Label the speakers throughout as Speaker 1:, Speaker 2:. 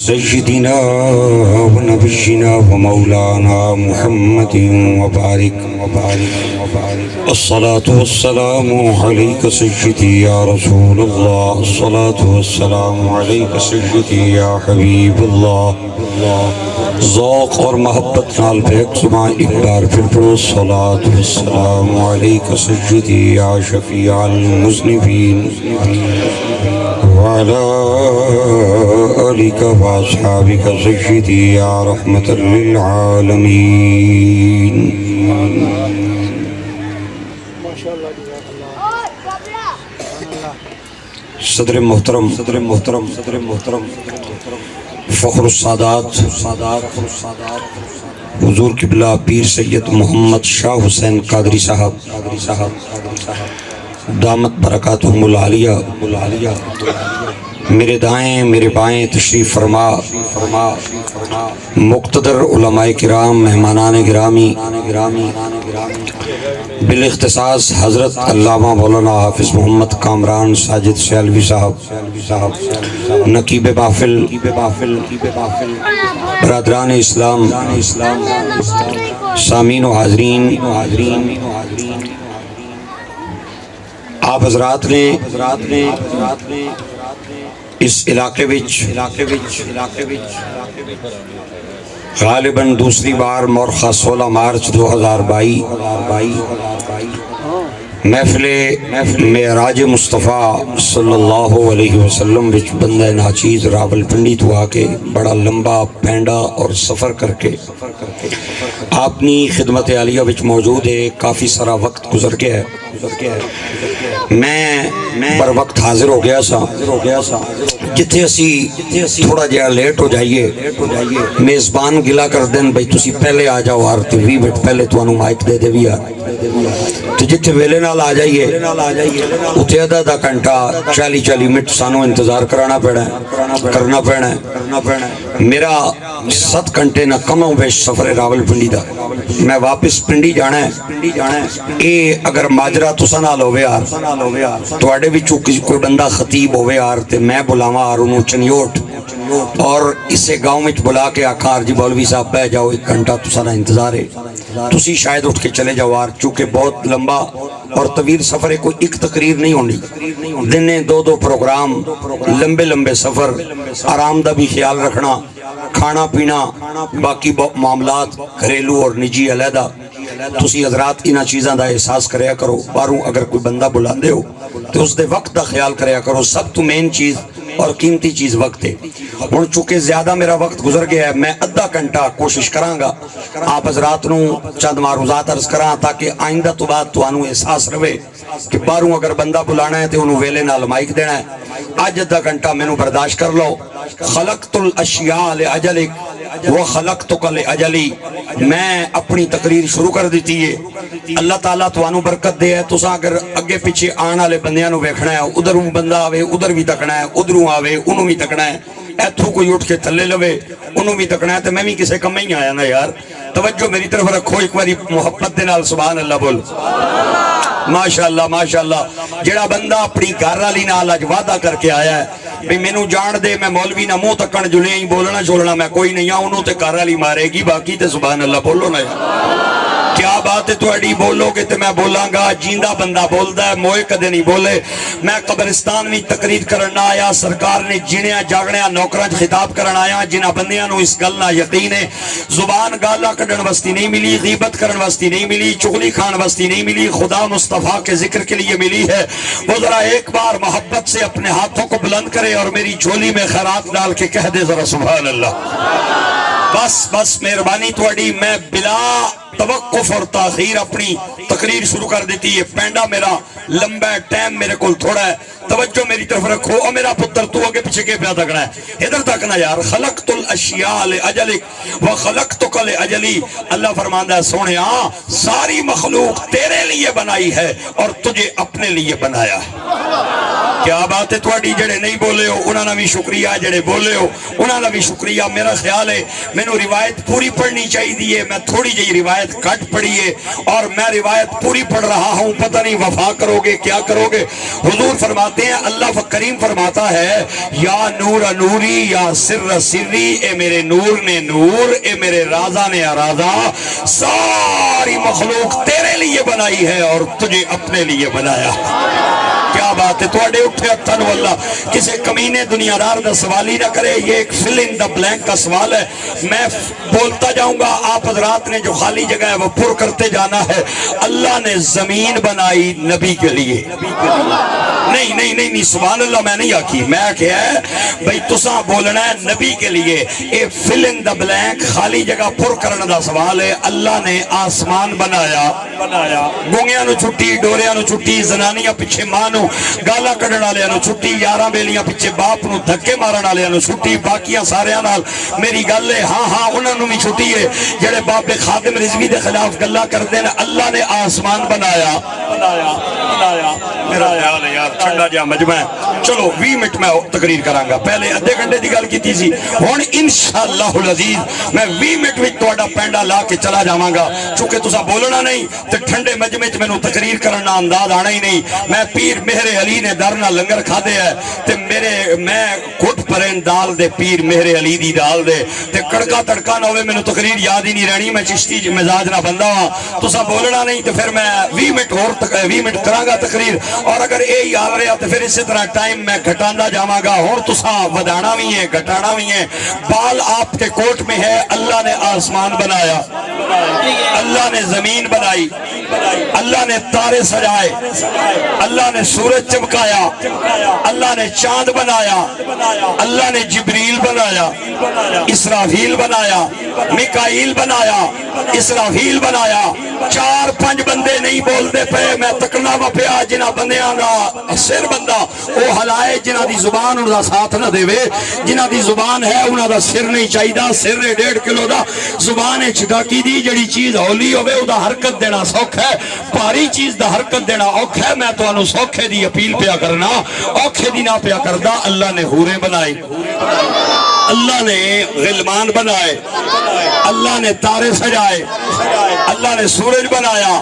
Speaker 1: سيدنا ونبينا ومولانا محمد وبارك الصلاة والسلام عليك سيدي يا رسول الله، الصلاة والسلام عليك سيدي يا حبيب الله۔ ذوق اور محبت نال بیک زبان ایک بار پھر پڑھو، الصلاة والسلام عليك سيدي يا شفيع المذنبين وعلى آلك وأصحابك سيدي يا رحمة للعالمين۔ صدر محترم فخر السادات حضور قبلہ پیر سید محمد شاہ حسین قادری صاحب دامت برکاتہم العالیہ، میرے دائیں میرے بائیں تشریف فرما، مقتدر علماء کرام، مہمانان گرامی، بالاختصاص حضرت علامہ مولانا حافظ محمد کامران ساجد سیالوی صاحب، نقیب محفل، برادران اسلام، سامعین و حاضرین، آپ حضرات نے اس علاقے وچ غالباً دوسری بار مورخہ 16 مارچ 2022 محفل معراج مصطفیٰ صلی اللہ علیہ وسلم وچ بندہ ناچیز راول پنڈی تو آ کے بڑا لمبا پینڈا اور سفر کر کے اپنی خدمت عالیہ وچ موجود ہے۔ کافی سارا وقت گزر گیا ہے، میں بر وقت حاضر ہو گیا سا، جتھے اسی تھوڑا جہا لیٹ ہو جائیے میزبان گلا کر دین بھئی تسی پہلے آ جاؤ، ہر 20 منٹ پہلے تانوں مائک دے دے بھی تو جتھے ویلے نال آ جائیے اتھے آدھا گھنٹہ 40 منٹ سانوں انتظار کرنا پینا ہے۔ میرا 7 گھنٹے نہ کم ہو بیش سفر راول پنڈی دا، میں واپس پنڈی جانا ہے۔ اے اگر ماجرا تسا نال ہوے یار، تواڈے وچوں کوئی بندہ خطیب ہوے یار تے میں بلاواں اور انہوں چنیوٹ اور اسے گاؤں میں بلا کے آکھار جی مولوی صاحب بہ جاؤ، 1 گھنٹہ تسا دا انتظار ہے، تسی شاید اٹھ کے چلے جاؤ یار، چونکہ بہت لمبا اور طویل سفر ہے، کوئی ایک تقریر نہیں ہونی، دنے 2 پروگرام، لمبے سفر، آرام دا بھی خیال رکھنا، کھانا پینا، باقی معاملات گھریلو اور نجی علیحدہ، تسی حضرات انہاں چیزاں دا احساس کریا کرو۔ باروں اگر کوئی بندہ بلا دے ہو تو اس دے وقت دا خیال کریا کرو، سب تو مین چیز اور قیمتی چیز وقت ہے۔ اور چونکہ زیادہ میرا وقت گزر گیا ہے، میں آدھا گھنٹہ کوشش کراں گا آپ حضرات نوں چند معروضات عرض کراں تاکہ آئندہ تو بعد توانوں احساس رہے کہ باروں اگر بندہ بلانا ہے تو انہوں ویلے نال مائک دینا ہے۔ آج آدھا گھنٹہ میں نوں برداشت کر لو۔ خلقت الاشیاء لأجلک وخلقتک لأجلی، میں اپنی تقریر شروع کر دیتی ہے۔ اللہ تعالیٰ توانوں برکت دے ہے، تساں اگر اگے پیچھے آن والے بندیاں نوں ویکھنا ہے، ادھروں بندہ آوے ادھر بھی تکنا ہے، ادھروں آوے انہوں بھی تکنا ہے، ایتھوں کوئی اٹھ کے تھلے لوے انہوں بھی تکنا ہے، تو میں بھی کسے کم ہی آیا نا یار۔ توجہ میری طرف رکھو، ایک باری محبت دے نال سبحان اللہ بول۔ ماشاءاللہ جڑا بندہ اپنی گھر والی نال اج وعدہ کر کے آیا ہے بھی مینوں جان دے میں مولوی نہ منہ تکن جلے ہی بولنا چھوڑنا میں کوئی نہیں ہوں، انہوں تے گھر والی مارے گی، باقی تے سبحان اللہ بولو نا یار۔ کیا بات ہے تہاڈی، بولو گے تے میں بولاں گا۔ جیندہ بندہ بولدا ہے، موئے کدے نہیں بولے۔ میں قبرستان میں تقریر کرن آیا، سرکار نے جنیاں جاگنیاں نوکراں خطاب کرن آیا، جنہاں بندیاں نوں اس گل نال یقین ہے زبان گالا کڈن واسطے نہیں ملی، غیبت کرن واسطے نہیں ملی، چغلی کھان واسطے نہیں ملی، خدا مصطفیٰ کے ذکر کے لیے ملی ہے۔ وہ ذرا ایک بار محبت سے اپنے ہاتھوں کو بلند کرے اور میری جھولی میں خیرات ڈال کے کہہ دے ذرا سبحان اللہ۔ بس مہربانی تواڈی، میں بلا توقف اور تاخیر اپنی تقریر شروع کر دیتی ہے۔ پینڈا میرا لمبا ہے، ٹائم میرے کول تھوڑا ہے، توجہ میری طرف رکھو۔ اور میرا پتر تو آگے پیچھے کے پیا تکنا ہے، ادھر تکنا یار۔ خلقت الاشیاء لأجلک وخلقتک لأجلی، اللہ فرماندا ہے سونیا ساری مخلوق تیرے لیے بنائی ہے اور تجھے اپنے لیے بنایا ہے۔ کیا بات ہے تواڈی، جڑے نہیں بولے ہو انہاں دا بھی شکریہ، جڑے بولے ہو انہاں دا بھی شکریہ۔ میرا خیال ہے مینوں روایت پوری پڑھنی چاہیے، میں تھوڑی جی روایت کٹ پڑھی ہے اور میں روایت پوری پڑھ رہا ہوں، پتہ نہیں وفا کرو گے کیا کرو گے۔ حضور فرماتے فرماتے ہیں اللہ کریم فرماتا ہے یا نور نوری یا سر سری، اے میرے نور نے نور، اے میرے رازا نے رازا، ساری مخلوق تیرے لیے بنائی ہے اور تجھے اپنے لیے بنایا۔ کیا بات ہے، تواڈے اٹھے ہتھاں اللہ کسے کمینے دنیا دار دا سوال ہی نہ کرے۔ یہ ایک فل ان دا بلینک کا سوال ہے، میں بولتا جاؤں گا، آپ حضرات نے جو خالی جگہ ہے وہ پر کرتے جانا ہے۔ اللہ نے زمین بنائی نبی کے لیے، نہیں نہیں نہیں نہیں، سبحان اللہ میں نہیں آکی، میں کیا ہے بھئی تساں بولنا ہے نبی کے لیے۔ اے فل ان دا بلینک خالی جگہ پر کرنے دا سوال ہے۔ اللہ نے آسمان بنایا، گونگیاں نو چھٹی، ڈوریاں نو چھٹی، زنانیاں پیچھے ماں نو گالا کڈن والےاں نو چھٹی، یاراں بیلیاں پیچھے باپ نو دھکے مارن والےاں نو چھٹی، باقیاں ساریاں نال میری گل ہے ہاں ہاں انہاں نو بھی چھٹی ہے جڑے باب خادم رضوی دے خلاف گلاں کردے ہیں۔ اللہ نے آسمان بنایا، میرا خیال ہے یار ٹھنڈا جا مجمع ہے، چلو 20 منٹ میں تقریر کراں گا، پہلے ادھے گھنٹے دی گل کیتی سی، ہن انشاءاللہ العزیز میں 20 منٹ وچ تہاڈا پینڈا لا کے چلا جاواں گا، چونکہ تساں بولنا نہیں تے ٹھنڈے مجمع وچ مینوں تقریر کرن دا انداز آنا ہی نہیں۔ میں پیر مہر علی نے در نہ لنگر کھادے ہے تے میں گھٹ پرین دال دے پیر مہر علی دی دال دے تے کڑکا تڑکا نہ ہوئے مینوں تقریر یاد ہی نہیں رہنی، میں چشتی مزاج نہ بندہ ہاں، تساں بولنا نہیں تے پھر میں 20 منٹ اور 20 منٹ کراں گا تقریر، اور اگر یہی حال رہا تو پھر اسی طرح ٹائم میں گھٹاندا جاواں گا، اور تساں ودانا بھی ہے گھٹانا بھی ہے۔ بال آپ کے کوٹ میں ہے، اللہ نے آسمان بنایا، اللہ نے زمین بنائی، اللہ نے تارے سجائے، اللہ نے سورج چمکایا، اللہ نے چاند بنایا، اللہ نے جبریل بنایا، اسرافیل بنایا، میکائیل بنایا، اسرافیل بنایا۔ 4-5 بندے نہیں بولتے پے، میں تکنا وا پیا جنہ بندیاں دا سر بندہ وہ ہلائے جنہ دی زبان انہاں دا ساتھ نہ دے، جنہ دی زبان ہے انہاں دا سر نہیں چاہیدا، سر 1.5 کلو دا، زبان چھٹاکی دی، جڑی چیز ہولی ہوئے او دا حرکت دینا سوکھ ہے، بھاری چیز دا حرکت دینا اوکھ ہے۔ میں تو انہوں سوکھے دی اپیل پیا کرنا، اوکھے دی نہ پیا کردہ۔ اللہ نے حوریں بنائی، اللہ نے غلمان بنائے، اللہ نے تارے سجائے، اللہ نے سورج بنایا۔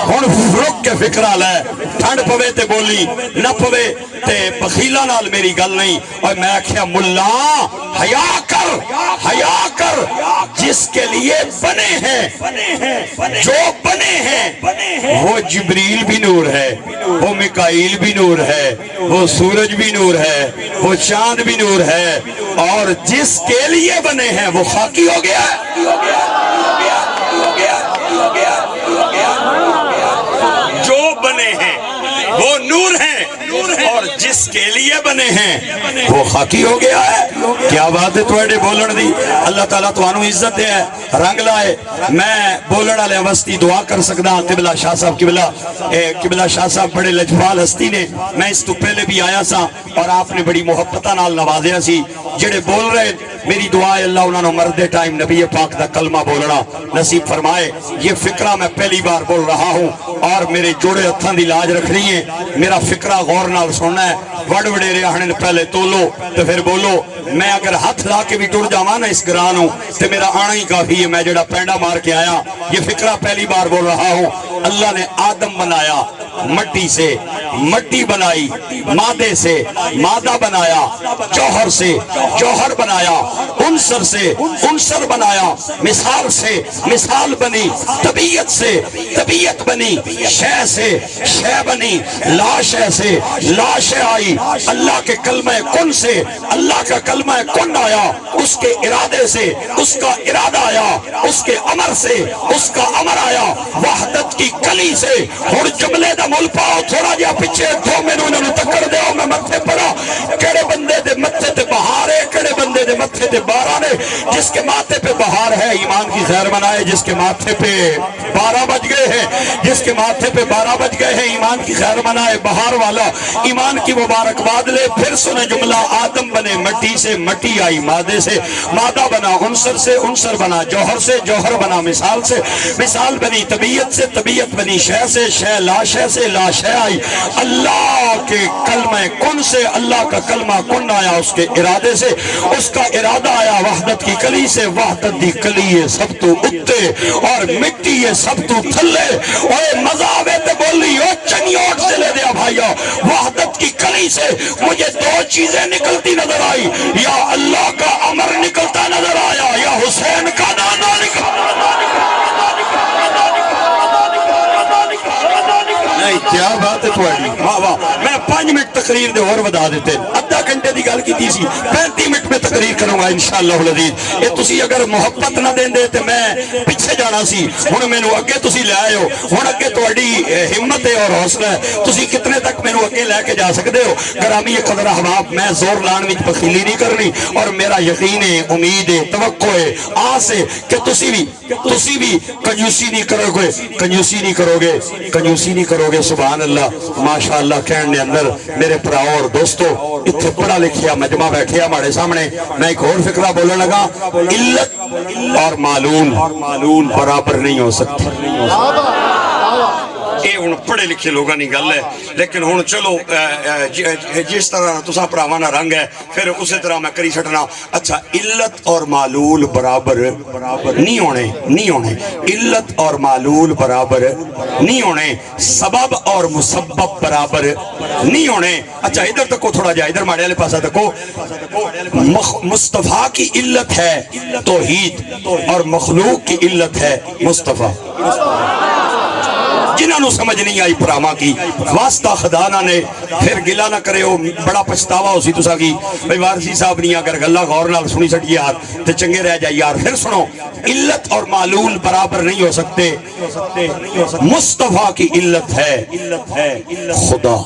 Speaker 1: ہن رک کے فکرہ لے، ٹھنڈ پوے تے بولی نہ پوے تے بخیلہ نال میری گل نہیں۔ اور میں کہا ملا حیا کر، حیا کر، جس کے لیے بنے ہیں، جو بنے ہیں وہ جبریل بھی نور ہے، وہ میکائیل بھی نور ہے، وہ سورج بھی نور ہے، وہ چاند بھی نور ہے، اور جس کے لیے بنے ہیں وہ خاکی ہو گیا ہے۔ جو بنے ہیں وہ نور ہیں، اور جس کے لیے بنے ہیں وہ خاکی ہو گیا ہے۔ کیا بات ہے تواڈے بولن دی، اللہ تعالیٰ تانوں عزت دے ہے، رنگ لائے۔ میں بولن والے واسطے دعا کر سکدا ہاں، قبلہ شاہ صاحب قبلہ شاہ صاحب بڑے لجپال ہستی نے، میں اس تو پہلے بھی آیا سا اور آپ نے بڑی محبتہ نال نوازیا سی۔ جڑے بول رہے میری دعا ہے اللہ انہوں نے مردے ٹائم نبی پاک دا کلمہ بولنا نصیب فرمائے۔ یہ فکرہ میں پہلی بار بول رہا ہوں اور میرے جوڑے ہتھاں دی لاج رکھنی ہے، میرا فکرہ غور نال سننا ہے، وڈ وڈیرے آہنے پہلے تولو تو پھر بولو۔ میں اگر ہاتھ لا کے بھی ٹر جاواں نا اس گران ہوں تو میرا آنا ہی کافی ہے، میں جڑا پینڈا مار کے آیا یہ فکرہ پہلی بار بول رہا ہوں۔ اللہ نے آدم بنایا مٹی سے، مٹی بنائی مادے سے، مادہ بنایا جوہر سے، جوہر بنایا عنصر سے، عنصر بنایا مثال سے، مثال بنی طبیعت سے، طبیعت بنی شے سے، شے بنی لا شے سے، لا شے آئی اللہ کے کلمہ کن سے، اللہ کا کلمہ کن آیا اس کے ارادے سے، اس کا ارادہ آیا اس کے امر سے، اس کا امر آیا وحدت کی کلی سے۔ اور جملے دا مل پاؤ تھوڑا جہا پیچھے دو مینوں انہوں تکڑ دیو، میں متھے پڑا کیڑے بندے دے متھے تے بہار ہے، کیڑے بندے دے متھے تے باران ہے۔ جس کے ماتھے پہ بہار ہے ایمان کی خیر منائے، جس کے ماتھے پہ 12 بج گئے ہیں، جس کے ماتھے پہ 12 بج گئے ہیں ایمان کی خیر منائے، بہار والا ایمان کی مبارکباد لے۔ پھر سنے جملہ آدم بنے مٹی سے، مٹی آئی مادے سے، مادہ بنا عنصر سے، عنصر بنا جوہر سے، جوہر بنا مثال سے، مثال بنی طبیعت سے، طبیعت بنی شے سے، شے لا شے سے، لا شے آئی اللہ کے کلمہ کن سے، اللہ کا کلمہ کن آیا اس کے ارادے سے، اس کا ارادہ آیا وحدت کی کلی سے، وحدت دی کلی ہے سب تو اتے اور مٹی ہے سب تو تھلے، اور مزہ آوے تے بولی او چنیوٹ سے لے دیا بھائیو، وحدت کی کلی سے مجھے دو چیزیں نکلتی نظر آئی، یا اللہ کا امر نکلتا نظر آیا یا حسین کا نانا نہیں، کیا بات ہے تھوڑی، واہ واہ۔ میں 5 منٹ تقریر دے اور ودا دیتے، ادھا گھنٹے دی گل کی تھی سی، 35 منٹ میں تقریر کروں گا انشاءاللہ العزیز۔ یہ تسی اگر محبت نہ دیں دے تو میں پیچھے جانا سی، ہن مینوں اگے تسی لے آئے ہو، ہن اگے تہاڈی ہمت ہے اور حوصلہ ہے، تسی کتنے تک مینوں اگے لے کے جا سکتے ہو۔ گرامی قدر احباب، میں زور لان وچ بخیلی نہیں کرنی، اور میرا یقین ہے، امید ہے، توقع ہے، آس ہے کہ تسی بھی کنجوسی نہیں کرو گے، کنجوسی نہیں کرو گے، کنجوسی نہیں کرو گے۔ سبحان اللہ، ماشاءاللہ کہنے اندر میرے پراؤ اور دوستو، اتھے پڑھا لکھیا مجمع بیٹھیا ہمارے سامنے، میں ایک اور فکرہ بولنے لگا، علت اور معلول برابر نہیں ہو سکتے۔ یہ ہن پڑھے لکھے لوگاں نہیں گل ہے، لیکن ہن چلو جس طرح تساں پراواں دا رنگ ہے پھر اسی طرح میں کری چھٹنا۔ اچھا، علت اور معلول برابر نہیں ہونے، علت اور معلول برابر نہیں ہونے، سبب اور مسبب برابر نہیں ہونے۔ اچھا ادھر تکو تھوڑا جا، ادھر ماڑے والے پاسا تکو، مصطفیٰ کی علت ہے توحید اور مخلوق کی علت ہے مصطفیٰ۔ جنہاں نو سمجھ نہیں آئی پراما کی واسطہ خدانا نے، پھر گلہ نہ کرے ہو، بڑا پچھتاوا ہو سی تسا کی بھئی وارسی صاحب نہیں، اگر گلہ غور نال سنی سٹی یار تے چنگے رہ جائے یار۔ پھر سنو، علت اور معلول برابر نہیں ہو سکتے، مصطفیٰ کی علت ہے خدا،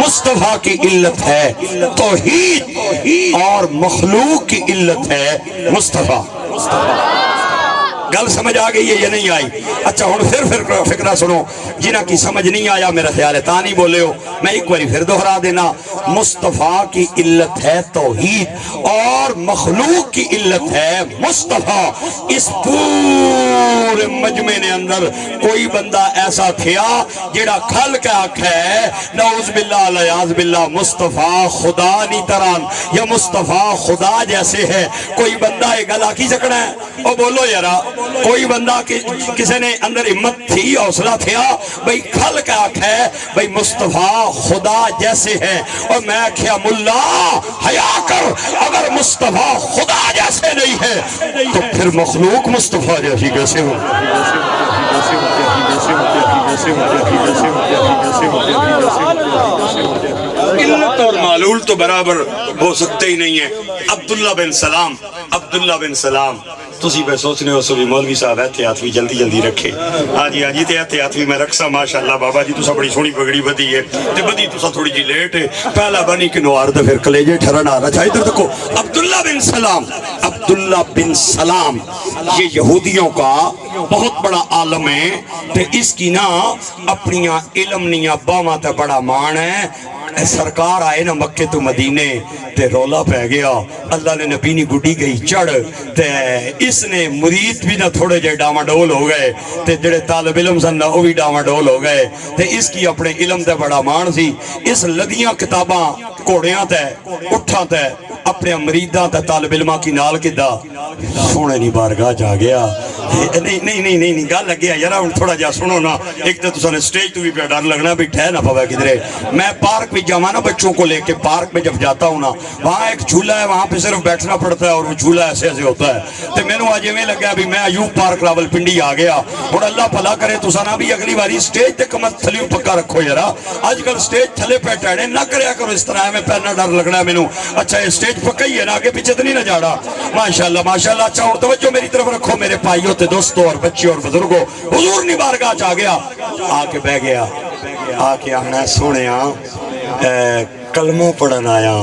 Speaker 1: مصطفیٰ کی علت ہے توحید اور مخلوق کی علت ہے مصطفیٰ۔ گل سمجھ آ گئی ہے یا نہیں آئی؟ اچھا ہن پھر فکرہ سنو، جنہاں کی سمجھ نہیں آیا میرا خیال ہے تا نہیں بولے ہو، میں ایک باری پھر دہرا دینا، مصطفیٰ کی علت ہے توحید اور مخلوق کی علت ہے مصطفیٰ۔ اس پورے مجمع نے اندر کوئی بندہ ایسا تھیا جیڑا کھل کے آکھ ہے نعوذ باللہ علیاذ باللہ مصطفیٰ خدا نہیں تران یا مصطفیٰ خدا جیسے ہے، کوئی بندہ یہ گل آکھی سکنا ہے؟ او بولو یارا، کوئی بندہ کسی نے اندر ہمت تھی، حوصلہ تھیا بھئی کھل کے آکھ ہے بھئی مصطفیٰ خدا جیسے ہے، اور میں کیا ملا حیا کر، اگر مصطفیٰ خدا جیسے نہیں ہے تو پھر مخلوق مصطفیٰ جیسی کیسے ہو؟ علت اور معلول تو برابر ہو سکتے ہی نہیں ہے۔ عبداللہ بن سلام تسی پہ سوچنے ہو سبھی مولوی صاحب احتیاط بھی جلدی رکھے، ہاں جی تے احتیاط بھی میں رکھسا ماشاءاللہ بابا جی تسا بڑی سونی پگڑی بدی ہے تے بدی تسا تھوڑی جی لیٹ ہے، پہلا بنی کہ نوار دے پھر کلیجے ٹھرنا رہا۔ اچھا ادھر دیکھو، عبداللہ بن سلام یہ یہودیوں کا بہت بڑا عالم ہے تے اس کی نا اپنیاں علم نیاں باواں تے بڑا مان ہے۔ سرکار آئے نا مکے تو مدینے تے رولا پہ گیا، اللہ نے نبی نی گڈی گئی چڑھ تے اس نے مرید بھی نہ تھوڑے جے ڈاما ڈول ہو گئے تے جڑے طالب علم سن نہ وہ بھی ڈاما ڈول ہو گئے تے اس کی اپنے علم تے بڑا مان سی۔ اس لدیاں کتاباں کوڑیاں تے اٹھاں تے اپنے مریداں تے طالب علماں کی نال کدا سونے نی بارگاہ جا گیا۔ نہیں گل لگیا یارا ہن تھوڑا جا سنو نا، ایک تے تساں نے سٹیج تو بھی پہ ڈر لگنا بھی ٹھہ نہ پوے کدھرے۔ میں پارک بھی جاواں نا بچوں کو لے کے، پارک میں جب جاتا ہوں نا وہاں ایک جھولا ہے، وہاں پہ صرف بیٹھنا پڑتا ہے اور وہ جھولا ایسے ہوتا ہے تے میں نے آج میں لگا بھی میں ایوب پارک راول پنڈی آ گیا۔ اور اللہ بھلا کرے تساں نہ بھی اگلی باری سٹیج تے کمر تھلیوں پکا رکھو یارا، آج کل سٹیج تھلے پہ ٹہنے نہ کریا کرو اس طرح، میں پہنا ڈر لگنا مینوں۔ اچھا یہ سٹیج پکا ہی ہے نا، آگے پیچھے تو نہیں نہ جاڑا؟ ماشاءاللہ ماشاءاللہ۔ اچھا اور توجہ میری طرف رکھو میرے بھائیوں تے دوستوں اور بچیوں اور بزرگوں، حضور نے بارگاہ چ آ گیا، آ کے بہ گیا، آ کے آنا سونیا کلمہ پڑھنا آیا،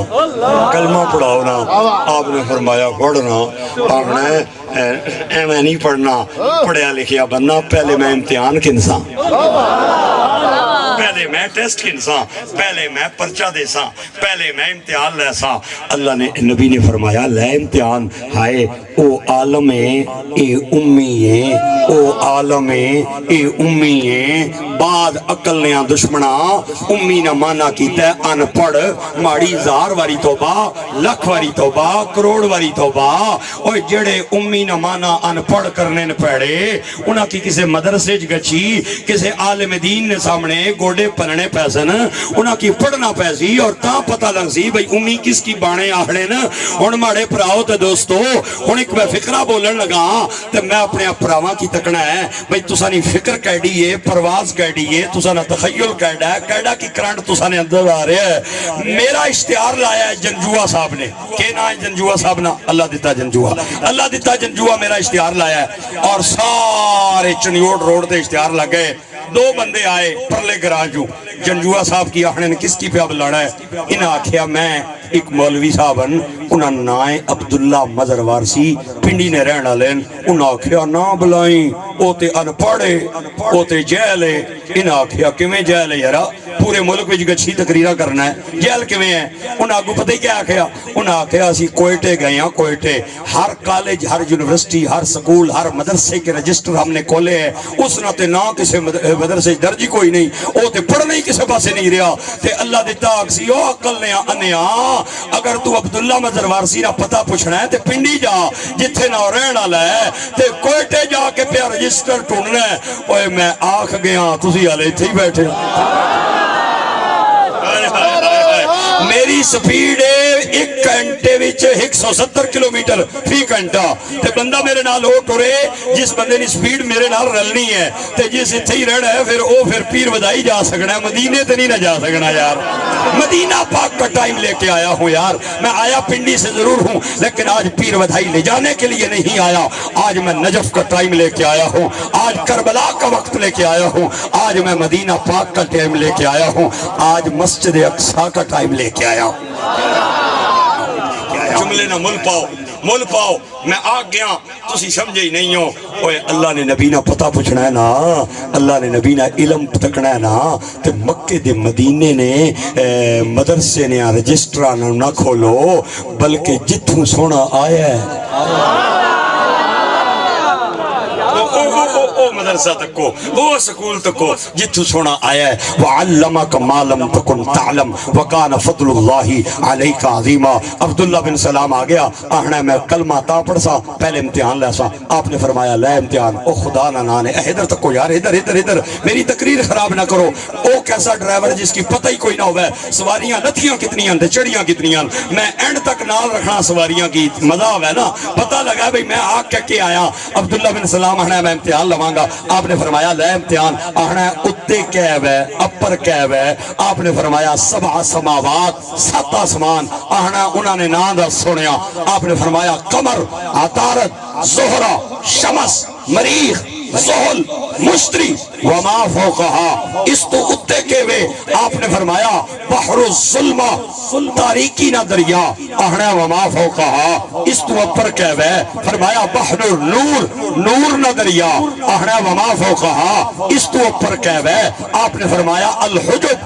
Speaker 1: کلمہ پڑھاؤ نا، آپ نے فرمایا پڑھنا، آپ نے ایویں نہیں پڑھنا، پڑھیا لکھیا بننا، پہلے میں امتحان کنساں۔ پہلے میں ٹیسٹ کنساں، پہلے میں پرچہ دے ساں، پہلے میں امتحان لے ساں۔ اللہ نے نبی نے فرمایا لے امتحان، ہائے او عالم اے امی ہے، او عالم اے امی ہے۔ بعد عقل نے دشمنا امی نہ مانا کیتا ہے ان پڑھ، ماڑی ہزار واری توبہ، لکھ واری توبہ، کروڑ واری توبہ۔ اور جڑے امی نہ مانا ان پڑھ کرنے نہ پیڑے، انہاں کی کسے مدرسے گچی، کسے عالم دین نے سامنے گوڑے پننے پیسن، انہاں کی پڑھنا پیسی اور تاں پتہ لگ سی بھئی امی کس کی بانے آہڑے نا۔ ان ماڑے پراؤ تے دوستو، ان ایک میں فکرہ بولن لگا تے میں اپنے پراواں کی تکنا ہے بھئی تسانی فکر کہڑی ہے، پرواز کہڑی ہے، تسانا تخیل کہڑا ہے، کہڑا کی کرنٹ تسانے اندر آ رہے ہے۔ میرا اشتہار لایا ہے جنجوہ صاحب نے، کہ نا ہے جنجوہ صاحب نا، اللہ دیتا جنجوہ، اللہ دیتا جنجوہ میرا اشتہار لایا ہے۔ اور سارے چنیوڑ روڈ تے اشتہار لگ گئے۔ دو بندے آئے پرلے گراجوں، جنجوہ صاحب کی آخنے نے کس کی پہ اب لڑا ہے؟ انہاں آکھیا میں ایک مولوی صاحبن، انہاں نائے عبداللہ مظہر وارسی پنڈی نے رہنا لین، انہاں آکھیا نا بلائیں او تے ان پڑھے، او تے جیلے۔ انہاں آکھیا کمیں جیلے یارا، پورے ملک وچ گچھی تقریرہ کرنا ہے، جیل کمیں ہے؟ انہاں کو پتہ ہی کیا آکھیا؟ انہاں آکھیا اسی کوئٹے گئے ہیں، کوئٹے ہر کالج، ہر یونیورسٹی، ہر سکول، ہر مدرسے کے رجسٹر ہم نے کھولے ہیں، اس نہ تے نہ کسے مدرسے درجی کوئی نہیں، او تے پڑھنے ہی کسے پاسے نہیں رہا۔ تے اللہ دیتا اکسی او عقل نے انیا، اگر تو عبداللہ مظہر وارسی نہ پتہ پوچھنا ہے تے پنڈی جا جتھے نہ رہنا لے، تے کوئٹے جا کے پیا رجسٹر ٹھونڈنا ہے۔ اوے میں آکھ گیا تسی آلے تھے ہی بیٹھے۔ میری سپیڈ ہے 1 گھنٹے وچ 170 کلومیٹر فی گھنٹہ، تے بندہ میرے نال ہو ٹرے جس بندے نے سپیڈ میرے نال رلنی ہے، تے جس اتھے ہی رہنا ہے پھر پیر ودائی جا سکنا ہے، مدینے تے نہیں نہ جا سکنا یار۔ مدینہ پاک کا ٹائم لے کے آیا ہوں یار، میں آیا پنڈی سے ضرور ہوں لیکن آج پیر ودائی لے جانے کے لیے نہیں آیا، آج میں نجف کا ٹائم لے کے آیا ہوں، آج کربلا کا وقت لے کے آیا ہوں، آج میں مدینہ پاک کا ٹائم لے کے آیا ہوں، آج مسجد اقصی کا ٹائم لے کے آیا ہوں۔ جملے نہ مل پاؤ، میں آگ گیا تسی سمجھے ہی نہیں ہو۔ اوہ اللہ نے نبی نہ پتہ پوچھنا ہے نا، اللہ نے نبی نہ علم تکنا ہے نا، تے مکے دے مدینے نے مدرسے نے رجسٹرانہ نہ کھولو بلکہ جتھوں سونا آیا ہے او مدرسہ تکو، او سکول تکو جتھو سونا آیا ہے۔ وَعَلَّمَكَ مَا لَمْ تَكُنْ تَعْلَمْ وَكَانَ فَضْلُ اللَّهِ عَلَيْكَ عَظِيمًا۔ عبداللہ بن سلام آگیا، آہنا میں کلمہ تا پڑھ سا، پہلے امتحان لے سا۔ آپ نے فرمایا لے امتحان، او خدا نہ نانے، ادھر تکو یار، ادھر میری تقریر خراب نہ کرو۔ او کیسا ڈرائیور جس کی پتہ ہی کوئی نہ ہوئے، سواریاں لتھیاں کتنی ہیں، چڑیاں کتنی ہیں، میں اینڈ تک نال رکھنا سواریاں کی مزہ ہوئے نا، پتہ لگا بھئی میں آگ کے آیا۔ عبداللہ بن سلام آہنا میں امتحان لواں گا۔ آپ نے فرمایا لے امتحان، آہنا اتے کہو ہے، اپر کہو ہے۔ آپ نے فرمایا 7 سماوات، 7 آسمان، آہنا انہوں نے نام سنیا۔ آپ نے فرمایا قمر، عطارد، زہرہ، شمس، مریخ، زحل، مشتری وما فوقہا، اس تو اتے کے وے۔ آپ نے فرمایا بحر الظلمہ، تاریکی نہ دریا، آہنا وما فوقہا، اس تو اپر کے وے۔ فرمایا بحر النور، نور نہ دریا، آہنا وما فوقہا، اس تو اپر کے وے۔ آپ نے فرمایا الحجب،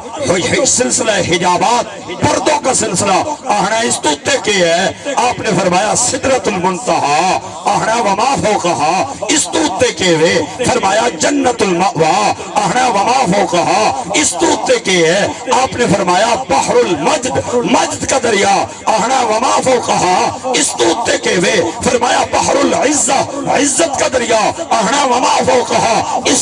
Speaker 1: سلسلہ حجابات، پردوں کا سلسلہ، آہنا اس تو اتے کے ہے۔ آپ نے فرمایا سدرۃ المنتہا، آہنا وما فوقہا، اس تو اتے کے وے۔ فرمایا جنت المأوا، آہنا وما فوقہا، اس تو اتے کے ہے۔ آپ نے فرمایا بحر المجد، مجد کا دریا، آہنا وما فوقہا، اس تو اتے کے وے۔ فرمایا بحر العزہ، عزت کا دریا، آہنا وما فوقہا، اس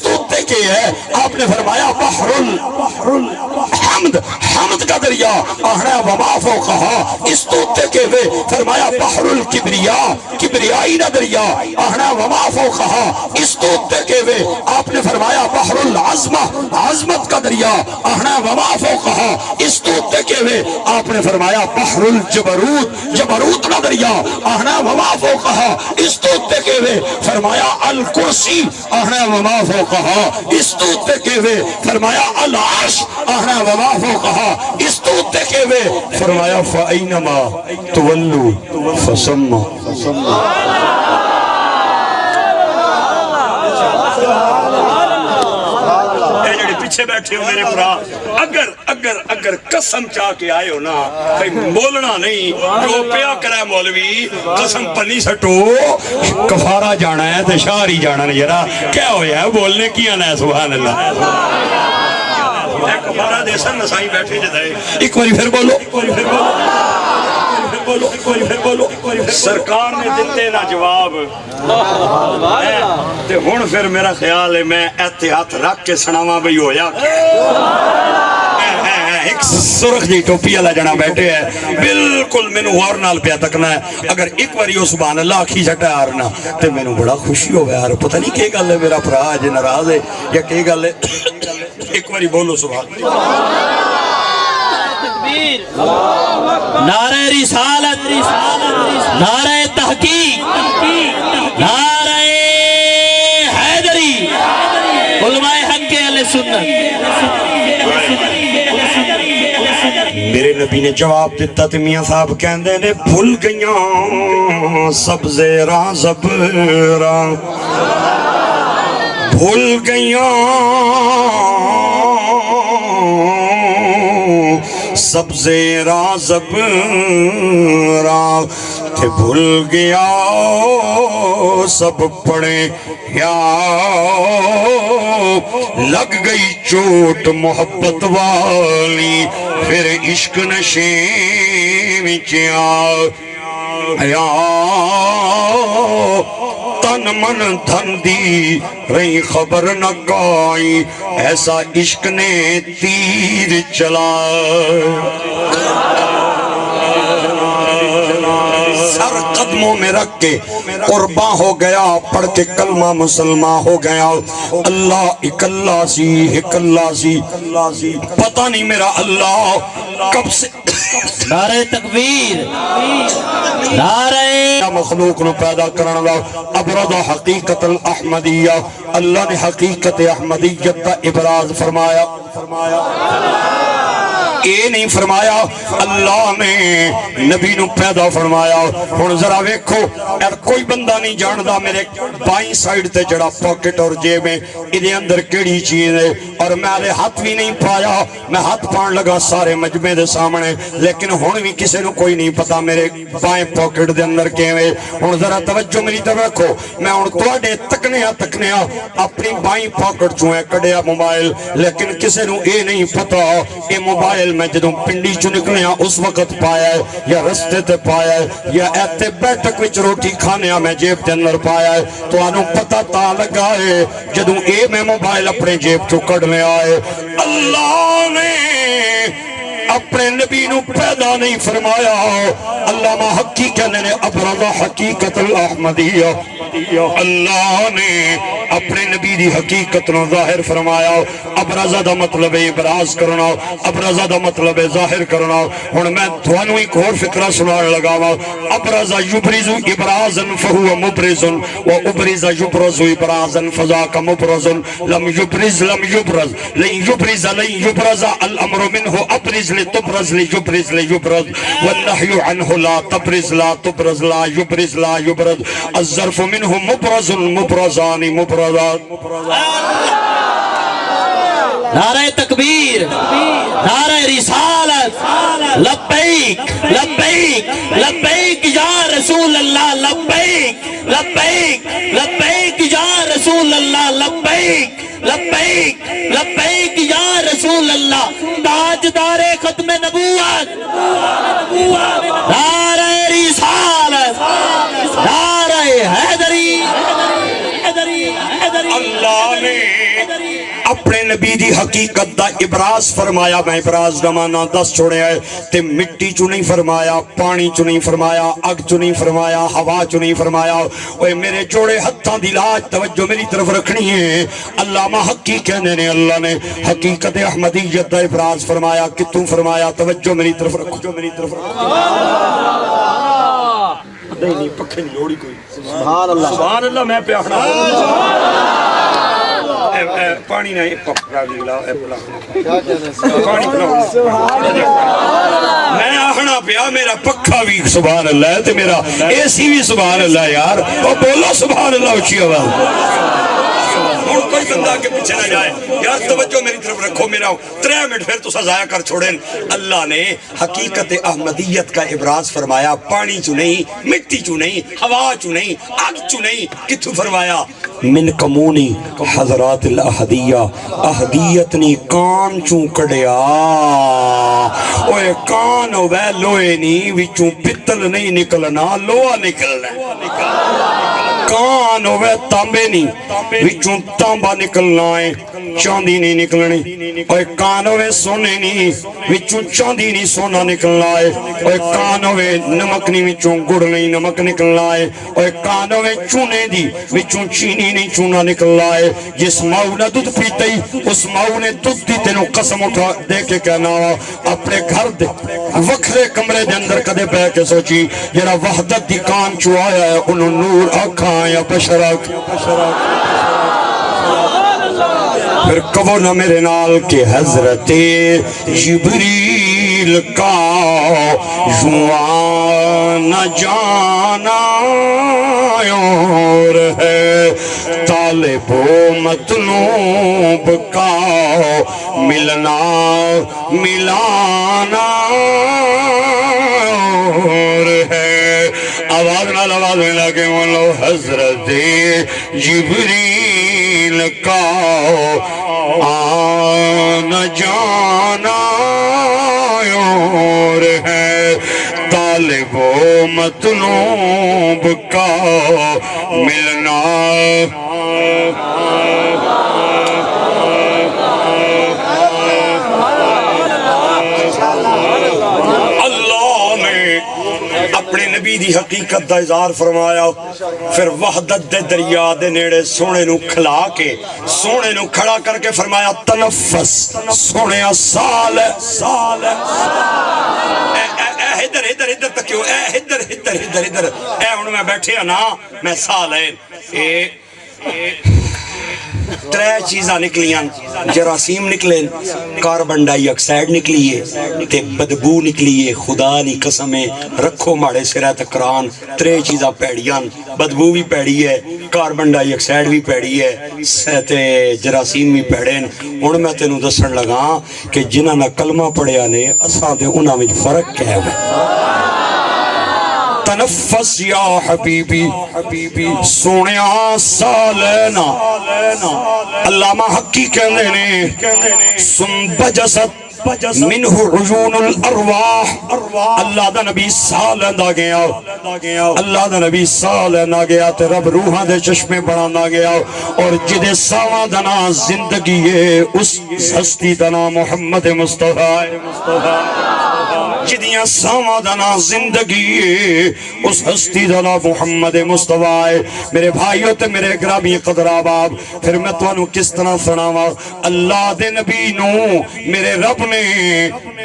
Speaker 1: تو اتے کے ہے۔ آپ نے فرمایا بحر الحمد، حمد کا دریا، آہنا وما فوقہا، اس تو اتے کے وے۔ فرمایا بحر الکبریاء، کبریائی نہ دریا، آہنا وما فوقہا، اس تو اتے کے وے۔ آپ نے فرمایا بحر العظمہ، عظمت کا دریا، آہنا وما فوقہا، اس تو اتے کے وے۔ آپ نے فرمایا بحر الجبروت، جبروت نہ دریا، آہنا وما فوقہا، اس تو اتے کے وے۔ فرمایا الکرسی، آہنا وما فوقہا، اس تو اتے کے وے۔ فرمایا العرش، آہنا وما فوقہا، اس تو اتے کے وے۔ فرمایا فَأَيْنَمَا تُوَلُّوا فَثَمَّ۔ جتھے بیٹھے ہو میرے برا اگر قسم چاہ کے آئے ہو نا بھئی بولنا نہیں جو پیا کرا مولوی قسم پنی سٹو کفارہ جانا ہے تے شہری جانا نہیں یرا کیا ہویا ہے بولنے کی آنا ہے سبحان اللہ کفارہ دے سن نسائی بیٹھے جدائے ایک باری پھر بولو سرکار نے دیتے نا جواب تے ہون پھر میرا خیال ہے میں احتیاط رکھ کے سناواں بھئی ہویا ایک سرخ جی ٹوپی والا جنا بیٹھے ہے بالکل مینوں غور نال پیا تکنا ہے اگر ایک باری او سبحان اللہ آکھی چھٹا ہارنا تے مینوں بڑا خوشی ہو گیا یار پتہ نہیں کی گل ہے میرا بھرا اج ناراض ہے یا کی گل ہے ایک باری بولو سبحان اللہ
Speaker 2: نعرہ رسالت نعرہ تحقیق نعرہ حیدری علماء حق اہل سنت
Speaker 1: میرے نبی نے جواب دیتا تے میاں صاحب کہندے نے بھول گئیاں سبز راں زبراں بھول گئیاں سبز راں زبراں تے بھول گیا سب پڑے یا لگ گئی چوٹ محبت والی پھر عشق نشے وچ آیا تن من دھن دی رہی خبر نہ گائی ایسا عشق نے تیر چلا سر قدموں میں رکھ کے قرباں ہو گیا پڑھ کے کلمہ مسلمان ہو گیا اللہ ایک اللہ سی پتہ نہیں میرا اللہ کب سے
Speaker 2: نعرہ تکبیر نعرہ
Speaker 1: مخلوق نو پیدا کرنا دا ابرز حقیقت الاحمدیہ اللہ نے حقیقت احمدیت دا ابراز فرمایا اے نہیں فرمایا اللہ نے نبی نو پیدا فرمایا ہن ذرا ویکھو اگر کوئی بندہ نہیں جاندا میرے بائیں سائیڈ تے جڑا پاکٹ اور جیب ہے ادھے اندر کیڑی چیز ہے اور میں دے ہاتھ بھی نہیں پایا میں ہاتھ پان لگا سارے مجمع دے سامنے لیکن ہن بھی کسے نو کوئی نہیں پتا میرے بائیں پاکٹ دے اندر کیویں ہن ذرا توجہ میری طرف رکھو میں ہن تواڈے تکنے اپنی بائیں پاکٹ چوں کڈیا موبائل لیکن کسے نو اے نہیں پتا اے موبائل میں جدوں پنڈی چوں نکلیا اس وقت پایا ہے یا رستے تے پایا ہے یا ایتے بیٹھک وچ روٹی کھانیا میں جیب دے اندر پایا ہے تو انہوں پتہ تا لگا ہے جدوں اے میں موبائل اپنے جیب چوں کڈ لیا ہے اللہ نے اپنے نبی نو پیدا نہیں فرمایا علامہ حقی کہنے نے ابرز حقیقت الاحمدیہ اللہ نے اپنے نبی دی حقیقت نو ظاہر فرمایا ابرز دا مطلب ہے ابراز کرنا ابرز دا مطلب ہے ظاہر کرنا ہن میں تھانوں ایک اور فکرہ سنان لگاواں ابرز یبرز ابرازا فهو مبرز و ابرز یبرز ابرازا فذاك مبرز لم يبرز لن يبرز الامر منه ابرز لتبرز ليبرز والنهي عنه لا تبرز لا تبرز لا يبرز الظرف منه مبرز مبرزان مبرزات
Speaker 2: نعرہ تکبیر نعرہ رسالت لبیک لبیک لبیک یا رسول اللہ لبیک لبیک لبیک یا رسول اللہ لبیک لبیک لبیک یا رسول اللہ تاجدار ختم نبوت نعرہ رسالت نعرہ حیدری
Speaker 1: اللہ نے اپنے نبی دی حقیقت دا ابراز فرمایا میں ابراز دا معنی دس چھوڑے آئے تے مٹی چو نہیں فرمایا پانی چو نہیں فرمایا اگ چو نہیں فرمایا ہوا چو نہیں فرمایا اوے میرے جوڑے ہتھاں دی لاج توجہ میری طرف رکھنی ہے علامہ حقی کہنے نے اللہ نے حقیقت احمدیت دا ابراز فرمایا کتوں فرمایا توجہ میری طرف رکھو نہیں پکھے نہیں لوڑی کوئی سبحان اللہ میں پیاکھنا پانی نہیں پانی میں آہنا پیا میرا پکھا بھی سبحان اللہ ہے تے میرا اے سی بھی سبحان اللہ یار اور بولو سبحان اللہ اچھی آواز کوئی بندہ کے پیچھے نہ جائے یار توجہ میری طرف رکھو میرا 3 منٹ پھر تسا ضائع کر چھوڑیں اللہ نے حقیقت احمدیت کا ابراز فرمایا پانی چو نہیں مٹی چو نہیں ہوا چو نہیں آگ چو نہیں کتھو فرمایا من کمونی حضرات الاحدیہ احدیت نی کان چوں کڑیا اوے کان ہوئے لوئے نی وچوں پتل نہیں نکلنا لوہا نکلنا کان ہوئے تانبے نہیں وچوں تانبا نکلنا ہے چاندی نہیں نکلنی اوے کان ہوئے سونے نہیں وچوں چاندی نہیں سونا نکلنا ہے اوے کان ہوئے نمک نہیں وچوں گڑ نہیں نمک نکلنا ہے اوے کان ہوئے چونے دی وچوں چینی نہیں چونا نکلنا ہے جس ماؤ نے دودھ پیتے ہی اس ماؤ نے دودھ دی تینوں قسم اٹھا دے کے کہنا اپنے گھر دے وکھرے کمرے دے اندر کدے بے کے سوچی جڑا وحدت دی کان چو آیا ہے انہوں نور آکھاں یا بشرک پھر کبو نہ میرے نال کہ حضرت جبریل کا جوان جانا اور ہے طالب و مطلوب کا ملنا ملانا اور ہے آواز نہ آواز میں لگے مولو حضرت جبریل کا آنا جانا اور ہے طالب و مطلوب کا ملنا اپنے نبی دی حقیقت دا اظہار فرمایا پھر وحدت دے دریا دے نیڑے سونے نو کھلا کے سونے نو کھڑا کر کے فرمایا تنفس سونے سال ادھر ادھر ادھر تکیو ادھر ادھر ادھر ادھر انہوں میں بیٹھے نا میں سال ہے 3 چیزاں نکلیاں جراثیم نکلیں کاربن ڈائی آکسائڈ نکلیے تے بدبو نکلیے خدا نی قسمیں رکھو ماڑے سرہ تکران 3 چیزاں پیڑیاں بدبو بھی پیڑی ہے کاربن ڈائی آکسائڈ بھی پیڑی ہے تے جراثیم بھی پیڑیں ہن میں تینوں دسن لگا کہ جنہاں نہ کلمہ پڑھیا نے اساں تے انہاں وچ فرق کیا ہے تنفس یا حبیبی سونیا سالینا علامہ حقی کہنے نے سن بجست منہ عیون الارواح اللہ دا نبی سالندہ گیا اللہ دا نبی سالندہ گیا تے رب روحاں دے چشمے بڑھاندہ گیا اور جدے ساواں دنا زندگی ہے اس ہستی دنا محمد مصطفیٰ جدیاں ساواں دنا زندگی اس ہستی دنا محمد مصطفیٰ میرے بھائیوں تے میرے گرامی قدر آباب پھر میں تو انہوں کس طرح سناوا اللہ دے نبی نو میرے رب نے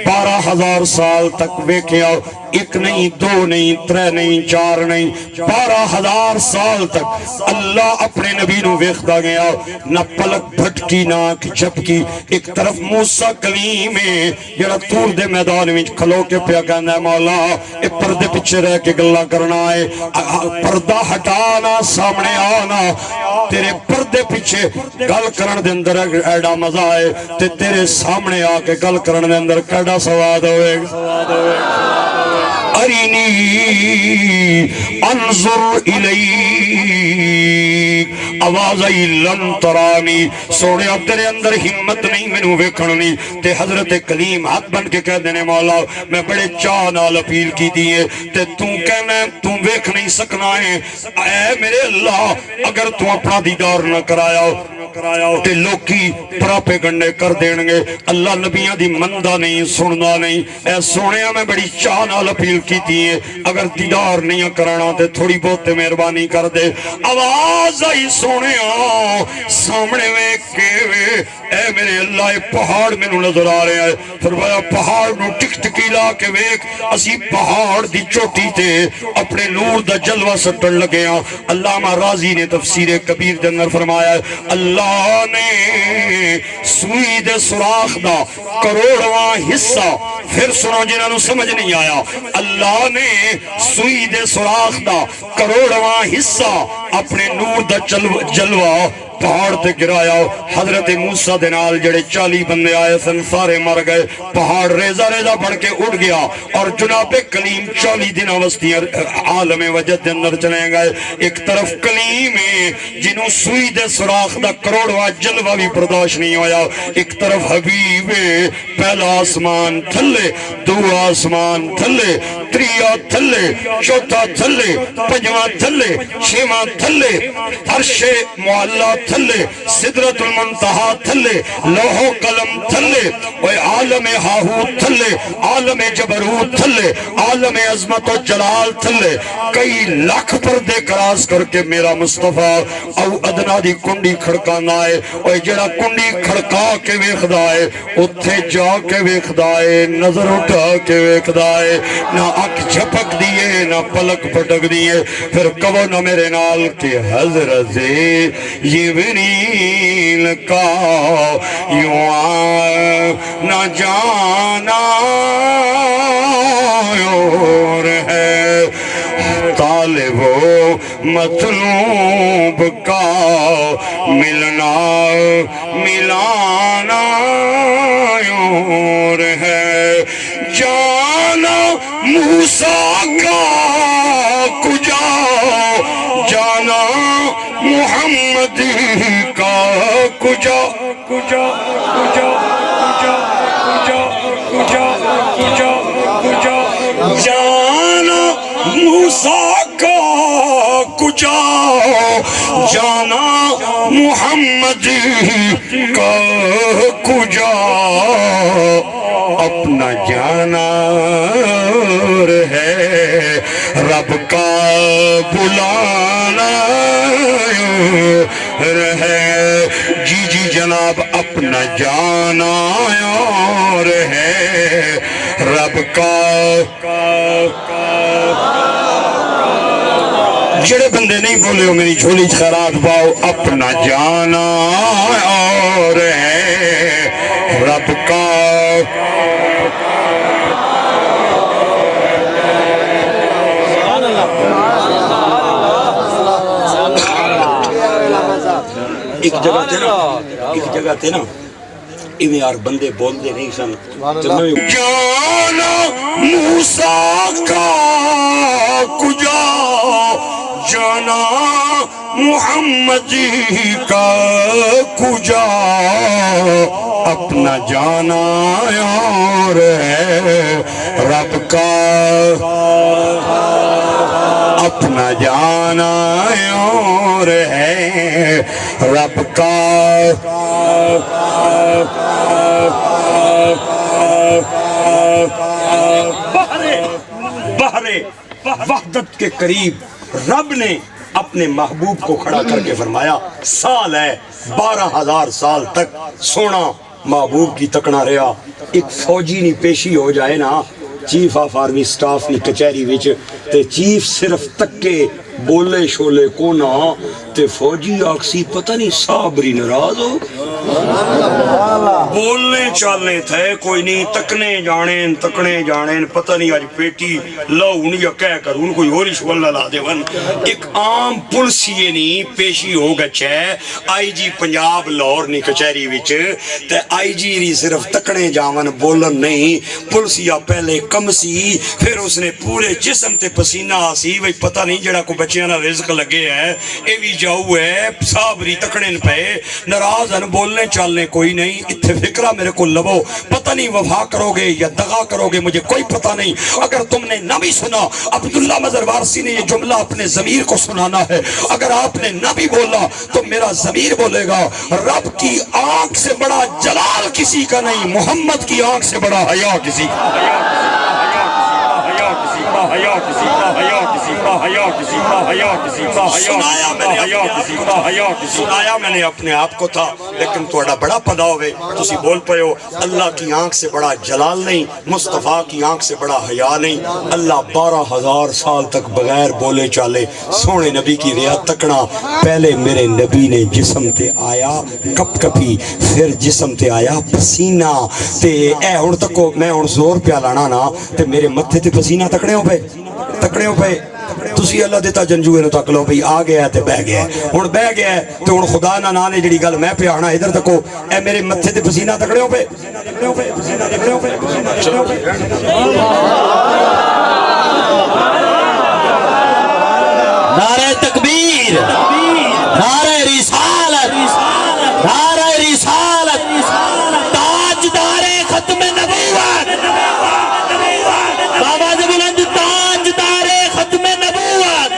Speaker 1: 12,000 سال تک ویکھیا 1 نہیں 2 نہیں 3 نہیں 4 نہیں 12,000 سال تک اللہ اپنے نبی نو ویکھدا گیا نہ پلک بھٹکی نہ جھپکی ایک طرف موسیٰ کلیم ہے جڑا تور دے میدان وچ کھلو کے پیا کہنا ہے مولا اے پردے پیچھے رہ کے گلا کرنا ہے پردہ ہٹانا سامنے آنا تیرے پردے پیچھے گل کرن دے اندر ایڈا مزہ ہے تے تیرے سامنے آ کے گل کرن دے اندر کیڑا سواد ہوئے ارینی انظر الیک آواز آئی لن ترانی سوڑے اب تیرے اندر ہمت نہیں منو ویکھنی تے حضرت کلیم ہاتھ بن کے کہہ دینے مولا میں بڑے چاہ نال اپیل کی دیئے تے تو کہنا تو ویکھ نہیں سکنا ہے اے میرے اللہ اگر تو اپنا دیدار نہ کرایا تے لوکی پراپے گنڈے کر دینگے اللہ نبیاں دی مندہ نہیں سننا نہیں اے سونیا میں بڑی چاہ نال اپیل کی دیئے اگر دیدار نہیں کرانا تے تھوڑی بہت مہربانی کر دے آواز آئی سونیا سامنے میں کہوے اے میرے اللہ پہاڑ میں نظر آ رہے ہیں فرمایا پہاڑ نو ٹک ٹکی لا کے ویک اسی پہاڑ دی چوٹی تے اپنے نور دا جلوہ سٹن لگے ہیں علامہ راضی نے تفسیر کبیر دے اندر فرمایا اللہ نے سوئی دے سوراخ دا کروڑواں حصہ پھر سنو جنہاں نو سمجھ نہیں آیا اللہ نے سوئی دے سوراخ دا کروڑواں حصہ اپنے نور دا جلوہ پہاڑ تے گرایا حضرت موسیٰ دے نال جڑے 40 بندے آئے سن سارے مر گئے پہاڑ ریزہ ریزہ بڑھ کے اڑ گیا اور جناب کلیم 40 دن وسطی عالم وجد دے اندر چلے گئے ایک طرف کلیم ہے جنہوں سوئی دے سراخ دا کروڑواں جلوہ بھی برداشت نہیں ہویا ایک طرف حبیب ہے پہلا آسمان تھلے دو آسمان تھلے تریا تھلے چوتھا تھلے پنجواں تھلے چھواں تھلے عرش معلا تھلے سدرۃ المنتہا تھلے لوح و قلم تھلے عالم ہاہوت تھلے عالم جبروت تھلے عالم عظمت و جلال تھلے کئی لاکھ پردے کراس کر کے میرا مصطفیٰ او ادنا دی کنڈی کھڑکانا ہے اور جڑا کنڈی کھڑکا کے ویکھدا ہے اتھے جا کے ویکھدا ہے نظر اٹھا کے ویکھدا ہے نہ اکھ جھپک دیئے نہ پلک پھٹک دیئے پھر کہو نہ میرے نال کہ حضرت جبریل کا یوں نہ جانا اور ہے طالب و مطلوب کا ملنا ملانا اور ہے جانا موسیٰ کا کجا جانا محمد کا کجا کجا کجا کجا کجا کجا کجا کجا جانا موسیٰ کا کجا جانا محمد کا کجا اپنا جانا ہے رب کا بلانا ہے جی جی جناب اپنا جانا اور ہے رب کا جڑے بندے نہیں بولے ہو میری جھولی خیرات پاؤ اپنا جانا اور ہے رب کا ایک جگہ تھے نا ایویں یار بندے بولتے نہیں سن جانا موسیٰ کا کجا جانا محمد کا کجا اپنا جانا اور ہے رب کا اپنا جانا اور ہے رب کا بحر وحدت کے قریب رب نے اپنے محبوب کو کھڑا کر کے فرمایا سال ہے 12,000 سال تک سونا محبوب کی تکنا رہا ایک فوجی نہیں پیشی ہو جائے نا چیف آف آرمی سٹاف نہیں کچہری وچ تے چیف صرف تکے بولے شولے کو نہ تے فوجی آکسی پتہ نہیں صابری ناراض ہو بولنے چالنے تھے کوئی نہیں تکنے جانین پتہ نہیں آج پیٹی لہون یا کہہ کر ان کوئی اور شولہ لا دے ون ایک عام پولیسیے نہیں پیشی ہو گچے آئی جی پنجاب لاہور نہیں کچہری وچ تے آئی جی ری صرف تکنے جاون بولن نہیں پولیسیا پہلے کم سی پھر اس نے پورے جسم تے پسینہ آسی وہی پتہ نہیں جڑا کو بچیاں نہ رزق لگے ہے اے بھی جاؤ ہے صابری تکڑے پہ ناراض ان بولنے چالنے کوئی نہیں اتھے فکرہ میرے کو لبو پتہ نہیں وفا کرو گے یا دغا کرو گے مجھے کوئی پتہ نہیں اگر تم نے نہ بھی سنا عبداللہ مظہر وارسی نے یہ جملہ اپنے ضمیر کو سنانا ہے اگر آپ نے نہ بھی بولا تو میرا ضمیر بولے گا رب کی آنکھ سے بڑا جلال کسی کا نہیں محمد کی آنکھ سے بڑا حیا کسی کا سنایا میں نے اپنے آپ کو تھا لیکن توڑا بڑا پدا ہوئے تسی بول پئے ہو اللہ کی آنکھ سے بڑا جلال نہیں مصطفیٰ کی آنکھ سے بڑا حیا نہیں اللہ 12,000 سال تک بغیر بولے چالے سونے نبی کی ریا تکنا پہلے میرے نبی نے جسم تے آیا کپ کپی پھر جسم تے آیا پسینہ تے اے ہن تکو میں ہن زور پیا لانا نا تے میرے متھے تے پسینہ تکڑے ہو پے تسی اللہ دیتا جنجوے نو تک لو بھئی آ گیا ہے تے بہ گیا ہے ہن بہ گیا ہے تے ہن خدا نہ نے جڑی گل میں پہ آنا ادھر تکو اے میرے متھے تے پسینہ تکڑیوں پہ
Speaker 2: نعرہ تکبیر نعرہ رسالت نعرہ رسالت تاجدار ختم نبوت بابا سے بلند تاجدار ختم نبوت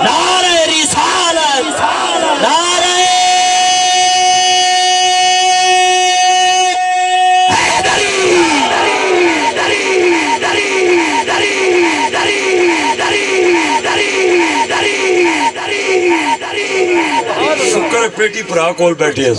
Speaker 2: نعرہ رسالت نعرہ
Speaker 1: شکر پیٹی پرا کول بیٹھے ہیں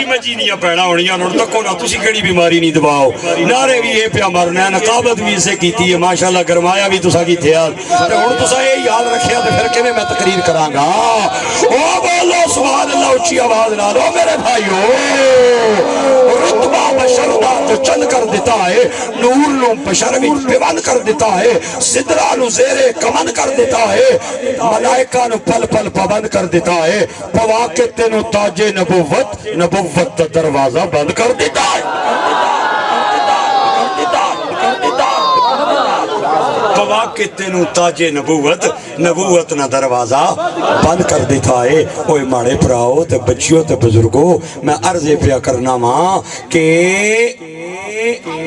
Speaker 1: مچی نہیں پیڑا ہونی انہوں تکو نہ تسی کیڑی بیماری نہیں دباؤ نعرے بھی یہ پیا مرنا ہے نقابت بھی اسے کیتی ہے ماشاءاللہ گرمایا بھی تسا کی تھیا تے ہن تسا یہ یاد رکھیا تے پھر کیویں میں تقریر کراں گا او بولو سبحان اللہ اونچی آواز نال او میرے بھائیو رتبہ بشر دا جو چند کر دیتا ہے نور نو بشر وچ پیوند کر دیتا ہے سدرا نو زیر کمن کر دیتا ہے ملائکہ نو پل پل پابند کر دیتا ہے پوا کے تینو تاج نبوت نبوت دا دروازہ بند کر دیتا ہے پوا کے تینو تاج نبوت نبوت نہ دروازہ بند کر دیتا ہے اوہ ماڑے پراؤ تے بچیوں تے بزرگوں میں عرض پیا کرنا ماں کہ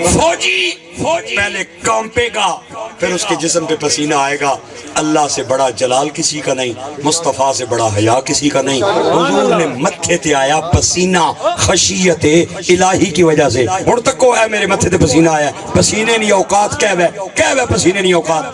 Speaker 1: فوجی پہلے کانپے گا پھر اس کے جسم پہ پسینہ آئے گا اللہ سے بڑا جلال کسی کا نہیں مصطفیٰ سے بڑا حیا کسی کا نہیں حضور نے متھے تے آیا پسینہ خشیت الہی کی وجہ سے ہن تک کو اے میرے متھے تے پسینہ آیا پسینے نہیں اوقات کہوے پسینے نہیں اوقات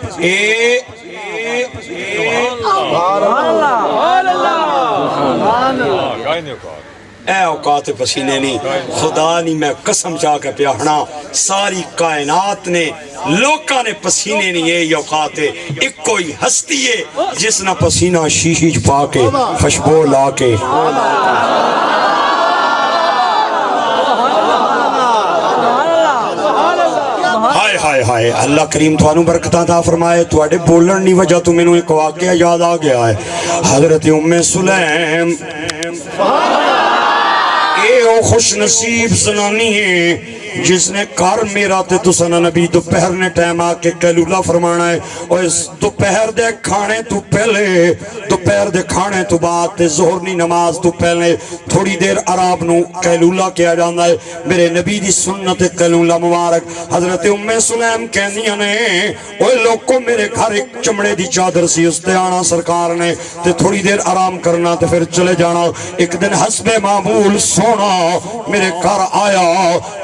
Speaker 1: اے اوقات پسینے نہیں خدا نہیں میں قسم چاہ کے پیاہنا ساری کائنات نے لوکاں نے پسینے نہیں ہے یہ اوقات ہے ایک کوئی ہستی ہے جس نے پسینہ شیشی پا کے خوشبو لا کے ہائے اللہ کریم توانو برکتہ عطا فرمائے تواڈے بولن نہیں وجہ تو مینوں ایک واقعہ یاد آ گیا ہے حضرت ام سلیم او خوش نصیب زنانی ہے جس نے کار میرا تے تو سنہ نبی دوپہر نے ٹائم آکے قیلولہ فرمانا ہے اور اس دوپہر دے کھانے تو پہلے دوپہر دے کھانے تو بعد تے ظہرنی نماز تو پہلے تھوڑی دیر عراب نو قیلولہ کیا جاندہ ہے میرے نبی دی سنت قیلولہ مبارک حضرت ام سلیم کہنیاں نے اوہ لوگ کو میرے گھر ایک چمڑے دی چادر سی اس تے آنا سرکار نے تے تھوڑی دیر آرام کرنا تے پھر چلے جانا ایک دن حسب معمول سونا میرے گھر آیا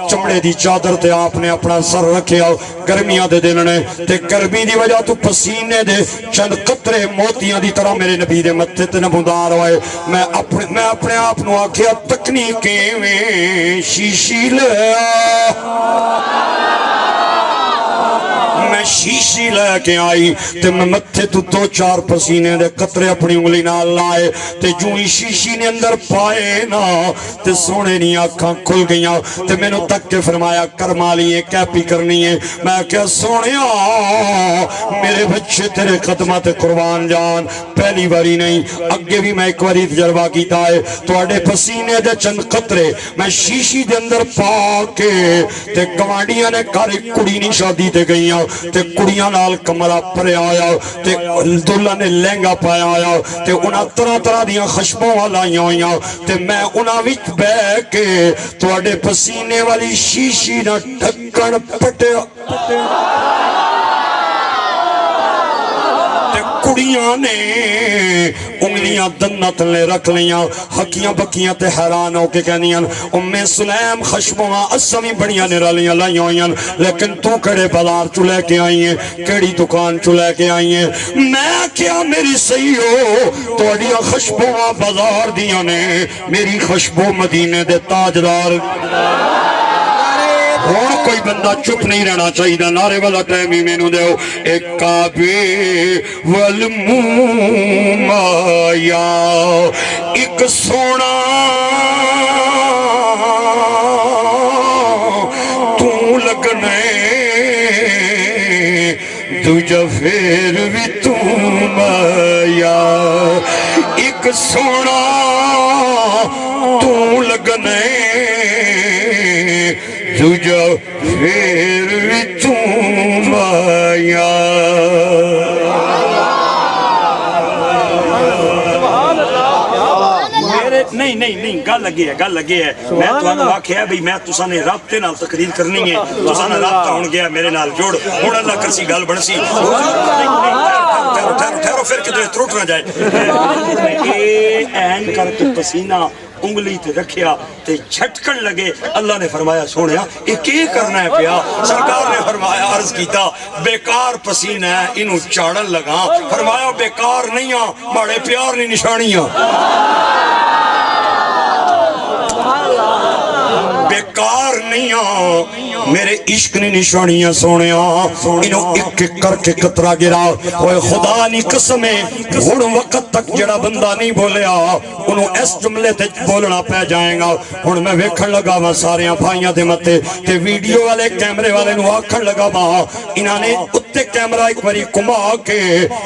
Speaker 1: چمڑے دی چادر تے آپ نے اپنا سر رکھیا گرمیاں دے دن نے تے گرمی دی وجہ تو پسینے دے چند قطرے موتیاں دی طرح میرے نبی دے متھے تے نبودار ہوئے میں اپنے آپ نو آکھیا تکنیکیں میں شیشی لیا میں شیشی لے کے آئی تے میں متھے تو دو چار پسینے دے قطرے اپنی انگلی نال لائے تے جو ہی شیشی نے اندر پائے نا تے سونے نہیں آنکھاں کھل گئیاں تے میں نو تک کے فرمایا کرمالی ہے کیپی کرنی ہے میں کیا سونیا میرے بچے تیرے قدمات قربان جان پہلی باری نہیں اگے بھی میں ایک باری تجربہ کیتا ہے تو اڑے پسینے دے چند قطرے میں شیشی دے اندر پا کے تے گوانڈیاں نے کاری کڑی نہیں شادی تے گئیاں تے کڑیاں نال کمرہ پرے آیا تے دلہ نے لہنگا پایا آیا تے انہاں طرح طرح دیاں خشبوں والائیاں ہویاں تے میں انہاں وچ بے کے تو اڑے پسینے والی شیشی نہ ڈھکن پٹے کڑیاں نے انگلیاں دنت لے رکھ لیاں حقیاں بکیاں تے حیران ہو کے کہنیاں ام سلیم خشبواں اسمی بڑیاں نرالیاں لائیاں ہویاں لیکن تو کڑے بازار چلے کے آئی ہیں کیڑی دکان چلے کے آئی ہیں میں کیا میری صحیح ہو تو اڑیاں خشبواں بازار دیاں نے میری خشبو مدینے دے تاجدار اور کوئی بندہ چپ نہیں رہنا چاہیے نعرے والا ٹائم ہی میں نو دے ایک کعبے والمومایا ایک سونا تو لگنے تو دوجا پھر بھی تو مایا ایک سونا تو لگنے دوجا پھر بھی تو مایا
Speaker 3: نہیں گل لگی ہے میں تمہیں آخیا بھائی میں تساں نے رابطے نال تقریر کرنی ہے تساں نے رابطہ ہون گیا میرے نال جوڑ ہن اللہ کرسی گل بنسی ٹھہرو پھر کدھر ترٹ نہ جائے اے این کر کے پسینہ انگلی تے رکھیا تے جھٹکن لگے اللہ نے فرمایا سونیا یہ کی کرنا ہے پیا سرکار نے فرمایا عرض کیتا بیکار پسینہ ہے انہوں چاڑن لگا فرمایا بیکار نہیں ہاں ماڑے پیار نہیں نشانیاں بیکار نہیں ہاں میرے عشق نے نشانیاں سونیا انہوں ایک ایک کر کے قطرہ گرا اوے خدا نہیں قسم ہے ہن وقت تک جڑا بندہ نہیں بولیا انہوں اس جملے تے بولنا پہ جائیں گا ہن میں ویکھن لگا وا ساریاں بھائیاں دے متے تے ویڈیو والے کیمرے والے نوں آکھن لگا وا انہاں نے اتے کیمرہ ایک باری گھما کے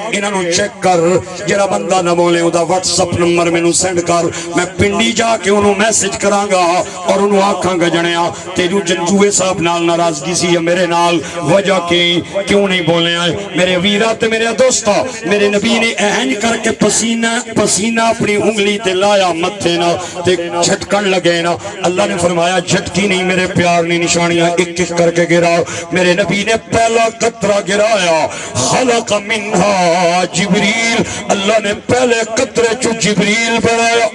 Speaker 3: انہاں نوں چیک کر جڑا بندہ نہ بولے اوندا واٹس ایپ نمبر مینوں سینڈ کر میں پنڈی جا کے انہوں میسج کراں گا اور انہوں آکھاں گا جنیا تیرو جنجوے صاحب نال ناراضگی سی یا میرے نال وجہ کی کیوں نہیں بولے آئے میرے ویرات میرے دوستا میرے نبی نے اہنج کر کے پسینہ اپنی انگلی تے لایا متھے نا تے جھٹکن لگے نا اللہ نے فرمایا جھٹکی نہیں میرے پیار نہیں نشانیاں ایک ایک کر کے گرا میرے نبی نے پہلا قطرہ گرایا خلق منہا جبریل اللہ نے پہلے قطرے چو جبریل بنایا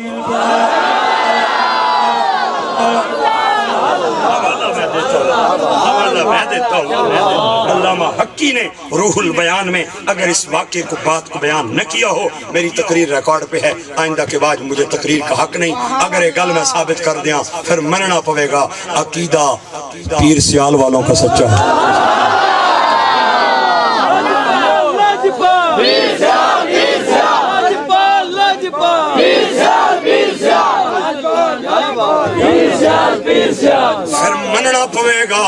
Speaker 3: علامہ حقی نے روح البیان میں اگر اس واقعے کو بات کو بیان نہ کیا ہو میری تقریر ریکارڈ پہ ہے آئندہ کے بعد مجھے تقریر کا حق نہیں اگر یہ گل میں ثابت کر دیاں پھر مننا پوے گا عقیدہ پیر سیال والوں کا سچا ہے پھر مننا پوے گا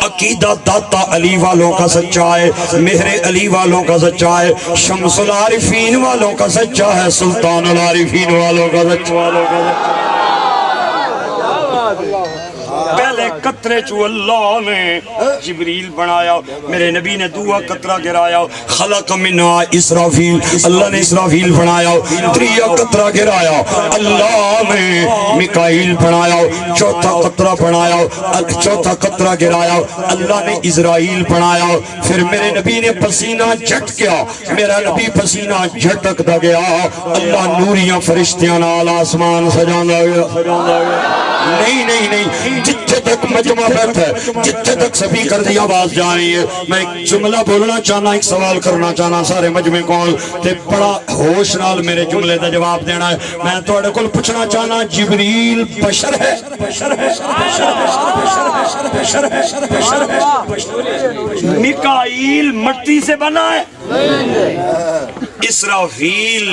Speaker 3: عقیدہ داتا علی والوں کا سچا ہے مہر علی والوں کا سچا ہے شمس العارفین والوں کا سچا ہے سلطان العارفین والوں کا سچا پہلے قطرے چو اللہ نے جبریل بنایا میرے نبی نے دعا قطرہ گرایا خلق منہا اسرافیل اللہ نے اسرافیل بنایا تریہ قطرہ گرایا اللہ نے مکائیل بنایا چوتھا قطرہ بنایا چوتھا قطرہ گرایا اللہ نے اسرائیل بنایا پھر میرے نبی نے پسینہ جھٹ کیا میرا نبی پسینہ جھٹک دا گیا اللہ نوریاں فرشتیاں نال آسمان سجان دا گیا نہیں جتھے تک مجمع بیٹھا ہے جتھے تک سپیکر دی آواز جا رہی ہے میں ایک جملہ بولنا چاہنا ایک سوال کرنا چاہنا سارے مجمع کول تے بڑا ہوش نال میرے جملے دا جواب دینا ہے میں تواڈے کول پوچھنا چاہنا جبریل بشر ہے میکائیل مٹی سے بنا ہے اسرافیل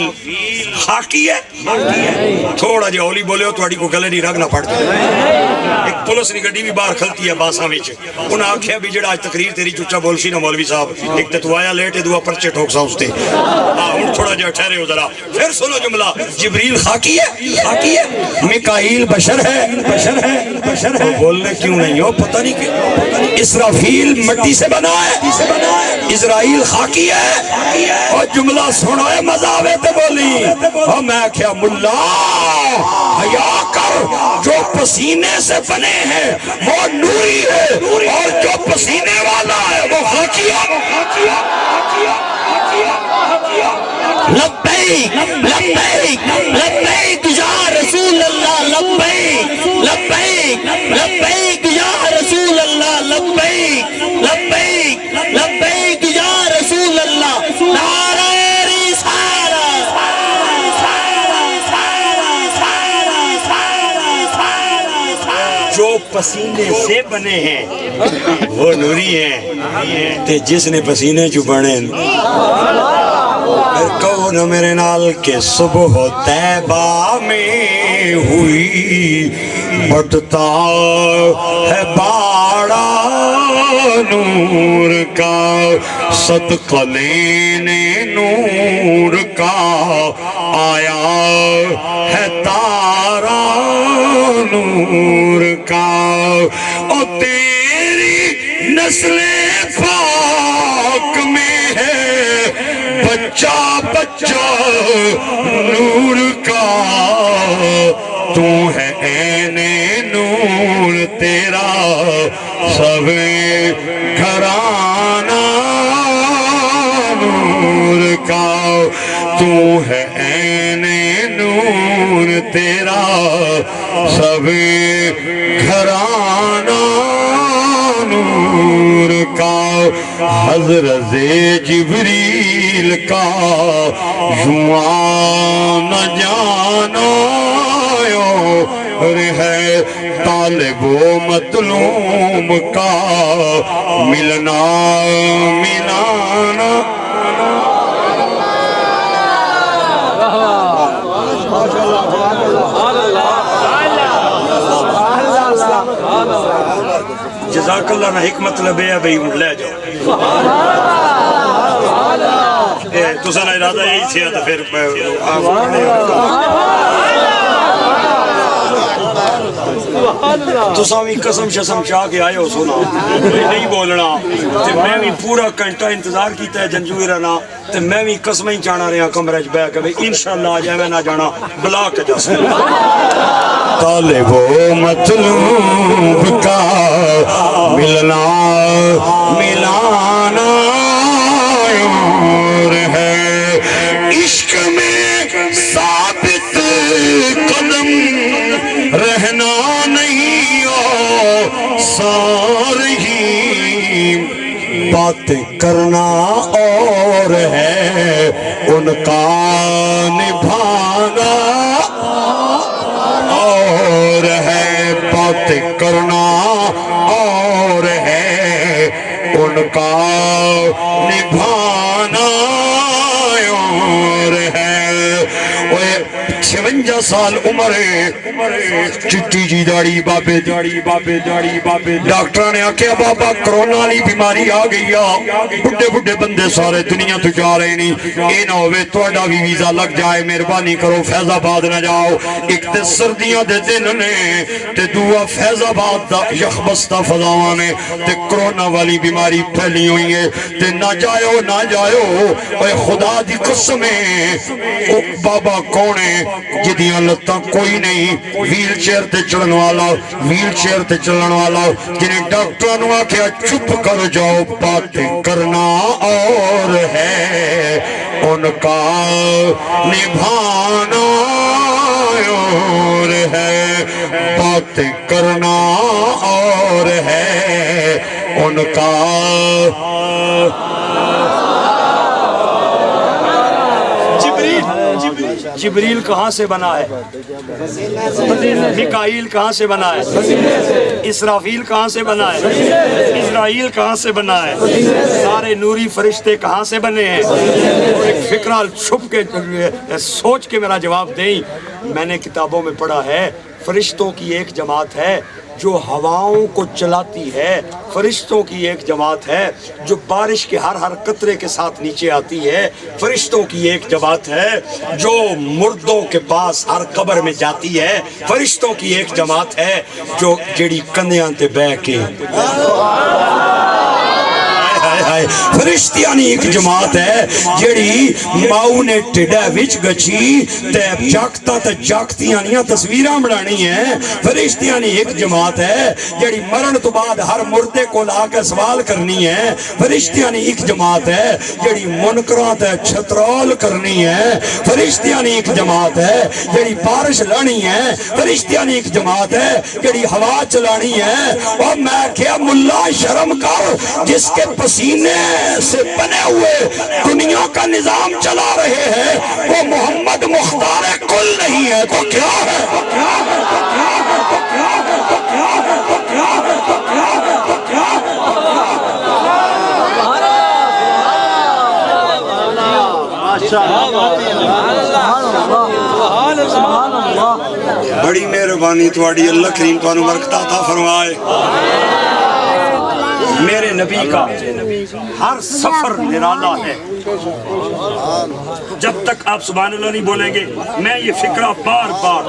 Speaker 3: خاکی ہے تھوڑا جی اولی بولے ہو تواڈی کو گلے نہیں رگنا پڑتا ایک پولیس نے گڈی بھی باہر کھلتی ہے باساں وچ انہاں آکھیا بھی جڑا اج تقریر تیری چچا بولسی نا مولوی صاحب ایک تے تو آیا لیٹ دعا پرچے ٹھوک سا اس تے ہن تھوڑا جہا ٹھہرے ہو ذرا پھر سنو جملہ جبریل خاکی ہے میکائیل بشر ہے بولنے کیوں نہیں ہو پتہ نہیں کہ اسرافیل مٹی سے بنا ہے اسرائیل خاکی ہے اور جملہ سنو ہے مزہ آوے تے بولی اور میں کیا ملا حیا کر جو پسینے سے بنے ہیں وہ نوری ہے اور جو پسینے والا ہے وہ خاکیہ لبیک لبیک لبیک یا رسول اللہ لبیک لبیک لبیک یا رسول اللہ لبیک لبیک لبیک یا رسول اللہ نعرہ رسالت جو پسینے سے بنے ہیں وہ نوری ہیں تے جس نے پسینے جو بنے کہو نا میرے نال کہ صبح طیبہ میں ہوئی بٹتا ہے باڑا نور کا صدقہ لینے نور کا آیا ہے تارا نور کا او تیری نسل پاک میں ہے بچہ بچہ نور کا تو ہے عین نور تیرا سب گھرانہ نور کا تو ہے عین نور تیرا سب گھرانہ نور کا حضرت جبریل کا یوں آنا جانا ہے طالب و مطلوب کا ملنا ملانا جزاک اللہ نہ ایک مطلب ہے بھئی لے جاؤ تو سنا ارادہ یہی تھی تو پھر تو سامی قسم شسم چاہ کے آئے ہو سنا نہیں بولنا تے میں بھی پورا گھنٹہ انتظار کیتا ہے جنجوئی رہنا تے میں بھی قسم ہی چاہنا رہا کمرے چ بیٹھ کے انشاءاللہ آ جائے میں نہ جانا بلا کے جا سکتا طالب و مطلوب کا ملنا ملانا ہے عشق میں ثابت قدم رہنا نہیں سارہی باتیں کرنا اور ہے ان کا نبھانا اور ہے باتیں کرنا اور ہے ان کا نبھانا اور ہے 56 سال عمر چٹی جی داڑی بابے ڈاکٹر نے آکھیا بابا کرونا والی بیماری آ گئی بڑے بڑے بندے سارے دنیا تو جا رہے نہیں اے نہ ہوئے تہاڈا بھی ویزا لگ جائے مہربانی کرو فیض آباد نہ جاؤ ایک تے سردیاں دے دن نے تے دوسرا فیض آباد دا یخبستہ فضاواں نے تے کرونا والی بیماری پھیلی ہوئی ہے تے نہ جاؤ اے خدا دی قسم ہے او بابا کون ہے جدیاں لتاں کوئی نہیں ویل چیئر تے چلن والا جنہیں ڈاکٹروں نے آکھیا چپ کر جاؤ باتیں کرنا اور ہے ان کا نبھانا اور ہے باتیں کرنا اور ہے ان کا جبریل کہاں سے بنا ہے میکائیل کہاں سے بنا ہے اسرافیل کہاں سے بنا ہے اسرائیل کہاں سے بنا ہے سارے نوری فرشتے کہاں سے بنے ہیں اور ایک فکرہ چھپ کے سوچ کے میرا جواب دیں میں نے کتابوں میں پڑھا ہے فرشتوں کی ایک جماعت ہے جو ہواؤں کو چلاتی ہے فرشتوں کی ایک جماعت ہے جو بارش کے ہر قطرے کے ساتھ نیچے آتی ہے فرشتوں کی ایک جماعت ہے جو مردوں کے پاس ہر قبر میں جاتی ہے فرشتوں کی ایک جماعت ہے جو جڑی کندیاں تے بہ کے فرشتیاں ایک جماعت ہے جڑی ماؤ نے ٹڈا وچ گچھی تے جاگتا تے جاگتیاں نیاں تصویراں بنانی ہیں فرشتیاں ایک جماعت ہے جڑی مرن تو بعد ہر مردے کو لا کے سوال کرنی ہے فرشتیاں ایک جماعت ہے جڑی منکراں تے چھترول کرنی ہے فرشتیاں ایک جماعت ہے جڑی بارش لانی ہے فرشتیاں ایک جماعت ہے جڑی ہوا چلانی ہے اور میں کیا ملا شرم کر جس کے پسینے سے بنے ہوئے دنیا کا نظام چلا رہے ہیں وہ محمد مختار کل نہیں ہے تو کیا ہے بڑی مہربانی تواڈی اللہ کریم تانوں برکت عطا فرمائے میرے نبی کا ہر سفر نرالا ہے. جب تک آپ سبحان اللہ نہیں بولیں گے میں یہ فکرہ بار بار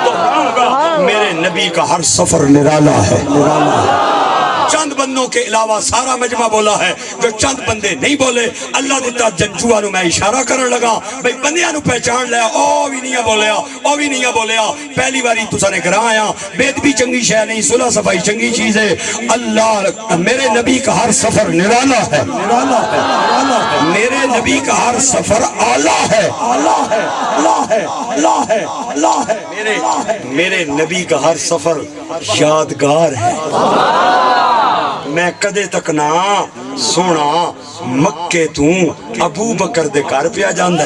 Speaker 3: دہراؤں گا. میرے نبی کا ہر سفر نرالا ہے. چند بندوں کے علاوہ سارا مجمع بولا ہے. جو چند بندے نہیں بولے اللہ دیتا جنجوہ نو میں اشارہ کرن لگا بھئی بندیاں نو پہچان لیا. او بھی نہیں بولیا, او بھی نہیں بولیا. پہلی باری تساں نے گراں آیا. بیت بھی چنگی شے نہیں, صلح صفائی چنگی چیز ہے. اللہ میرے نبی کا ہر سفر نرالا ہے. میرے نبی کا ہر سفر اعلیٰ ہے. میرے نبی کا ہر سفر یادگار ہے. میں کدے تک نہ سونا مکے تو ابو بکر دے گھر پیا جاندا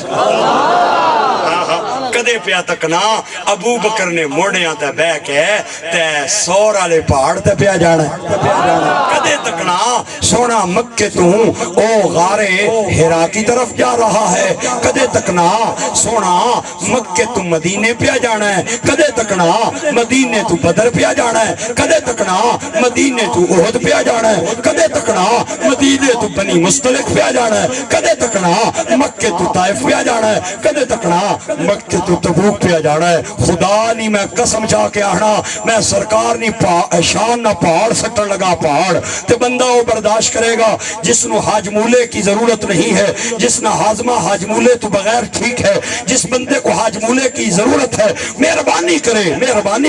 Speaker 3: کدے پیا تک نہ ابو بکر نے موڑیاں تے بہ کے تے سور والے پہاڑ تے پیا جانا. کدے تک نہ سونا مکے تو او غارے ہرا کی طرف جا رہا ہے. کدے تک نہ سونا مکے تو مدینے پیا جانا ہے. کدے تک نہ مدینے تو بدر پیا جانا ہے. کدے تک نہ مدینے تو احد پیا جانا ہے. کدے تک نہ مدینے تو بنی مستلق پیا جانا ہے. کدے تک نہ مکے تو طائف پیا جانا ہے. کدے تک نہ مکے تو تبوک پہ جانا ہے. خدا نہیں میں قسم چاہ کے آنا میں سرکار نہیں شان نہ پہاڑ سٹن لگا پہاڑ تے بندہ وہ برداشت کرے گا جس نو حاج مولے کی ضرورت نہیں ہے, جس نہ ہاضمہ حاج مولے تو بغیر ٹھیک ہے. جس بندے کو حاج مولے کی ضرورت ہے مہربانی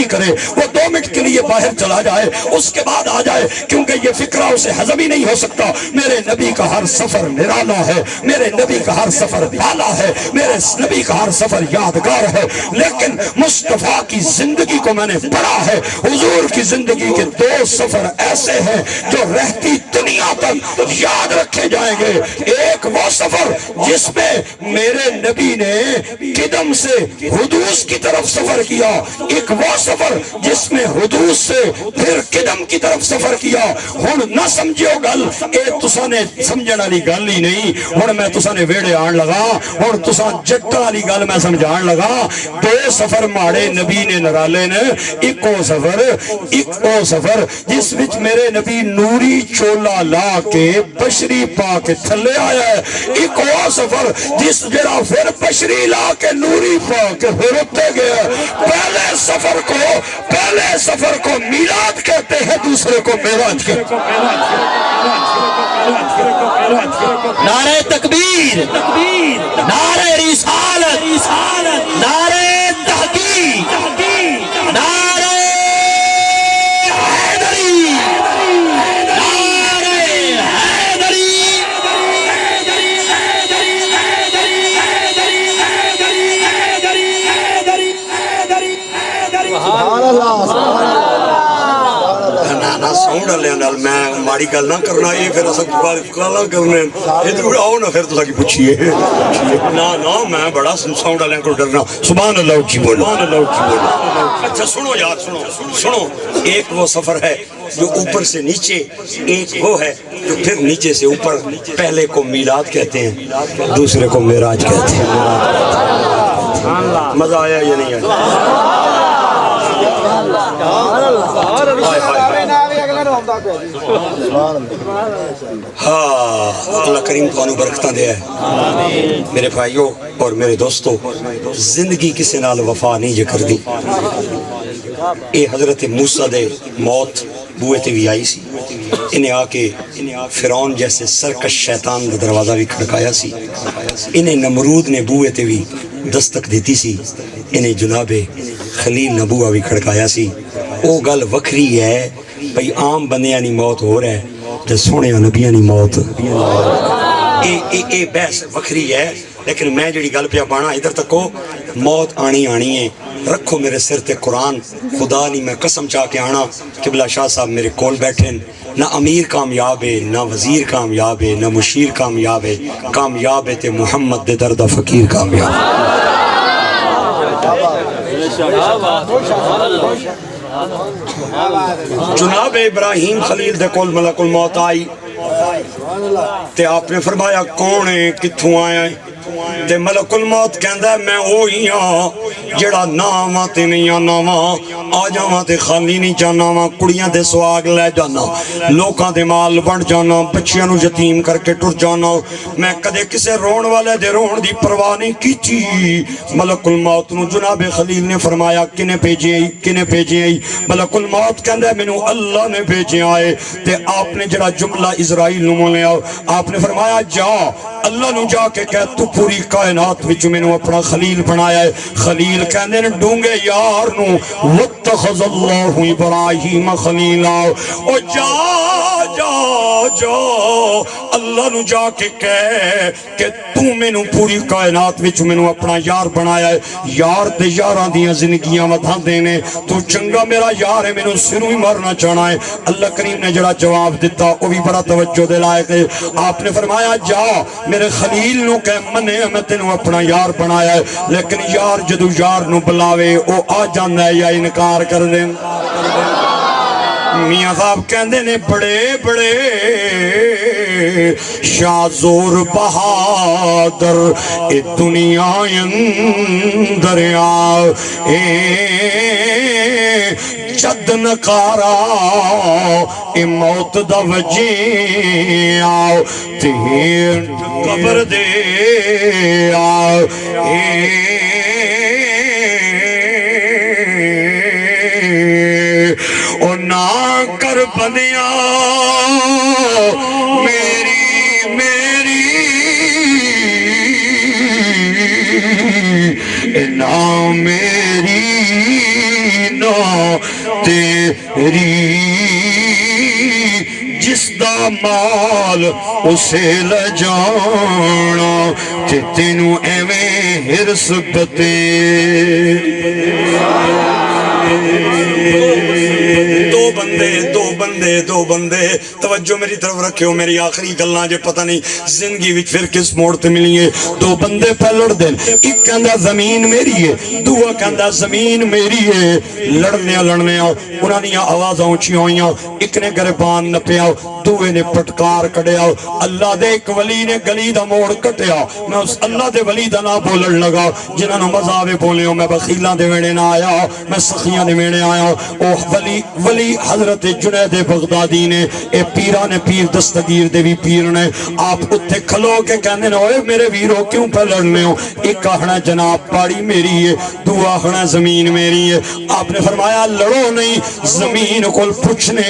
Speaker 3: کرے وہ 2 منٹ کے لیے باہر چلا جائے, اس کے بعد آ جائے, کیونکہ یہ فکرہ اسے ہضم ہی نہیں ہو سکتا. میرے نبی کا ہر سفر نرالا ہے. میرے نبی کا ہر سفر بالا ہے. میرے نبی کا ہر سفر یادگار ہے. لیکن مصطفیٰ کی زندگی کو میں نے پڑھا ہے. حضور کی زندگی کے 2 سفر ایسے ہیں جو رہتی دنیا تک یاد رکھے جائیں گے. ایک وہ سفر جس میں میرے نبی نے قدم سے حدوث کی طرف سفر کیا. ایک وہ سفر جس میں حدوث سے پھر قدم کی طرف سفر کیا. ہن نہ سمجھو گل اے تساں نے سمجھن والی گل ہی نہیں. ہن میں تساں نے ویڑے آن لگا, ہن تساں جٹاں والی گل میں سمجھان لگا. 2 سفر ماڑے نبی نے نرالے نے. ایک او سفر جس وچ میرے نبی نوری چولا لا کے بشری پا کے تھلے آیا ہے. ایک او سفر جس جڑا پھر بشری لا کے نوری پا کے پھر اٹھے گیا. پہلے سفر کو میلاد کہتے ہیں, دوسرے کو معراج کہتے ہیں.
Speaker 2: نعرہ تکبیر, نعرہ رسالت, نعرہ تحقیق, نعرہ حیدری, نعرہ حیدری.
Speaker 3: نہ ساؤنڈ والے نال میں ماڑی گل نہ کرنا. یہ پھر اساں گالاں کرنے ادھر آؤ نا پھر تساں کی پوچھیے. نہ میں بڑا ساؤنڈ والے کو ڈرنا. سبحان اللہ اونچی بولو. اچھا سنو یار, سنو. ایک وہ سفر ہے جو اوپر سے نیچے, ایک وہ ہے جو پھر نیچے سے اوپر. پہلے کو میلاد کہتے ہیں, دوسرے کو معراج کہتے ہیں. مزہ آیا یا نہیں آیا؟ ہاں اللہ کریم تانوں برکتاں دے. میرے بھائیوں اور میرے دوستو, زندگی کسے نال وفا نہیں جے کردی. اے حضرت موسیٰ دے موت بوئے تے بھی آئی سی. انہیں آ کے فرعون جیسے سرکش شیطان دا دروازہ بھی کھڑکایا سی. انہیں نمرود نے بوئے تے بھی دستک دیتی سی. انہیں جناب خلیل نبوہ بھی کھڑکایا سی. او گل وکھری ہے بھئی عام بندیاں نی موت ہو رہا ہے تے سونے نبیاں نی موت اے بحث وکھری ہے. لیکن میں جڑی گل پیا بانا ادھر تکو, موت آنی ہے. رکھو میرے سر تے قرآن. خدا نہیں میں قسم چاہ کے آنا. قبلہ شاہ صاحب میرے کول بیٹھے. نہ امیر کامیاب ہے, نہ وزیر کامیاب ہے, نہ مشیر کامیاب ہے. کامیاب ہے تے محمد دے دردہ فقیر کامیاب. جناب ابراہیم خلیل دے کول ملک الموت آئی تے آپ نے فرمایا کون ہے, کتھوں آیا ہے؟ تے ملک الموت کہندا ہے میں وہی ہاں جڑا نام تے نہیں آنا وا آ جاواں تے خالی نہیں جانا وا کڑیاں دے سواگ لے جانا لوکاں دے مال بن جانا بچیاں نو یتیم کر کے ٹر جانا میں کدے کسے رون والے دے رون دی پرواہ نہیں کیتی ملک الموت نو جناب خلیل نے فرمایا کنے بھیجے آئی ملک الموت کہندا ہے مینوں اللہ نے بھیجے آئے تے آپ نے جڑا جملہ اسرائیل نو مولیا آپ نے فرمایا جا اللہ نو جا کے کہہ تو پوری کائنات وچ مینوں اپنا خلیل بنایا ہے خلیل کہندے نے ڈونگے یار نو واتخذ اللہ ابراہیم خلیلا او جا اللہ نو جا کے کہہ کہ تو مینوں پوری کائنات وچ مینوں اپنا یار بنایا ہے یار تے یاراں دیاں زندگیاں ودھاندے نے تو چنگا میرا یار ہے مینوں سنوں ہی مارنا چاہنا ہے اللہ کریم نے جڑا جواب دیتا وہ بھی بڑا توجہ دے لائق ہے آپ نے فرمایا جا میرے خلیل نو کہ منے میں تینوں اپنا یار بنایا ہے لیکن یار جدو یار نو بلاوے او آ جانا ہے یا انکار کر دیں میاں صاحب کہندے نے بڑے بڑے شاہ زور بہادر اے دنیا اندر آ جد نکارا اے موت دا وجہ آؤ تیر قبر دے آؤ او نہ کر بندیاں میری نہ میری نہ تیری جس دا مال اسے لے جانا تے تینوں ایویں ہرس بتے دو بندے توجہ میری طرف رکھے ہو میری آخری گلاں جے پتہ نہیں زندگی وچ پھر کس موڑ تے ملی ہے دو بندے پہ لڑ دین ایک کہندا زمین میری ہے دوسرا کہندا زمین میری ہے لڑنے انہاں دیاں آوازاں اونچیاں ہوئیاں ایک نے گربان نپیا دوے نے پٹکار کڈیا اللہ دے ایک ولی نے گلی دا موڑ کٹیا میں اس اللہ دے ولی دا نام بولن لگا جنہاں نو مذاوے بولیو میں بخیلاں دے ویڑے نہ آیا میں سخیاں دے ویڑے آیا او ولی حضرت جنید بغدادی نے اے پیران پیر دستگیر دے بھی پیر نے آپ اتھے کھلو کے کہنے نے اوے میرے ویرو کیوں پہ لڑنے ہو ایک آخنا جناب پاڑی میری ہے دو آخنا زمین میری ہے آپ نے فرمایا لڑو نہیں زمین کو پوچھنے